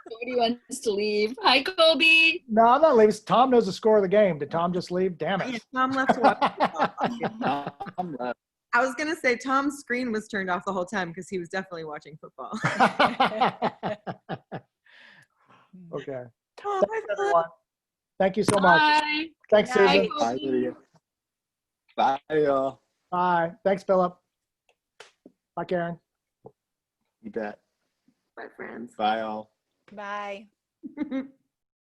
Somebody wants to leave. Hi, Colby. No, I'm not leaving. Tom knows the score of the game. Did Tom just leave? Damn Yeah, it. Tom left to watch football. I was gonna say Tom's screen was turned off the whole time because he was definitely watching football. Okay. Oh, Thanks, everyone. Thank you so much. Bye. Thanks, Susan. Bye, Colby. Bye, y'all. Bye. Thanks, Philip. Bye, Karen. You bet. Bye, friends. Bye, all. Bye.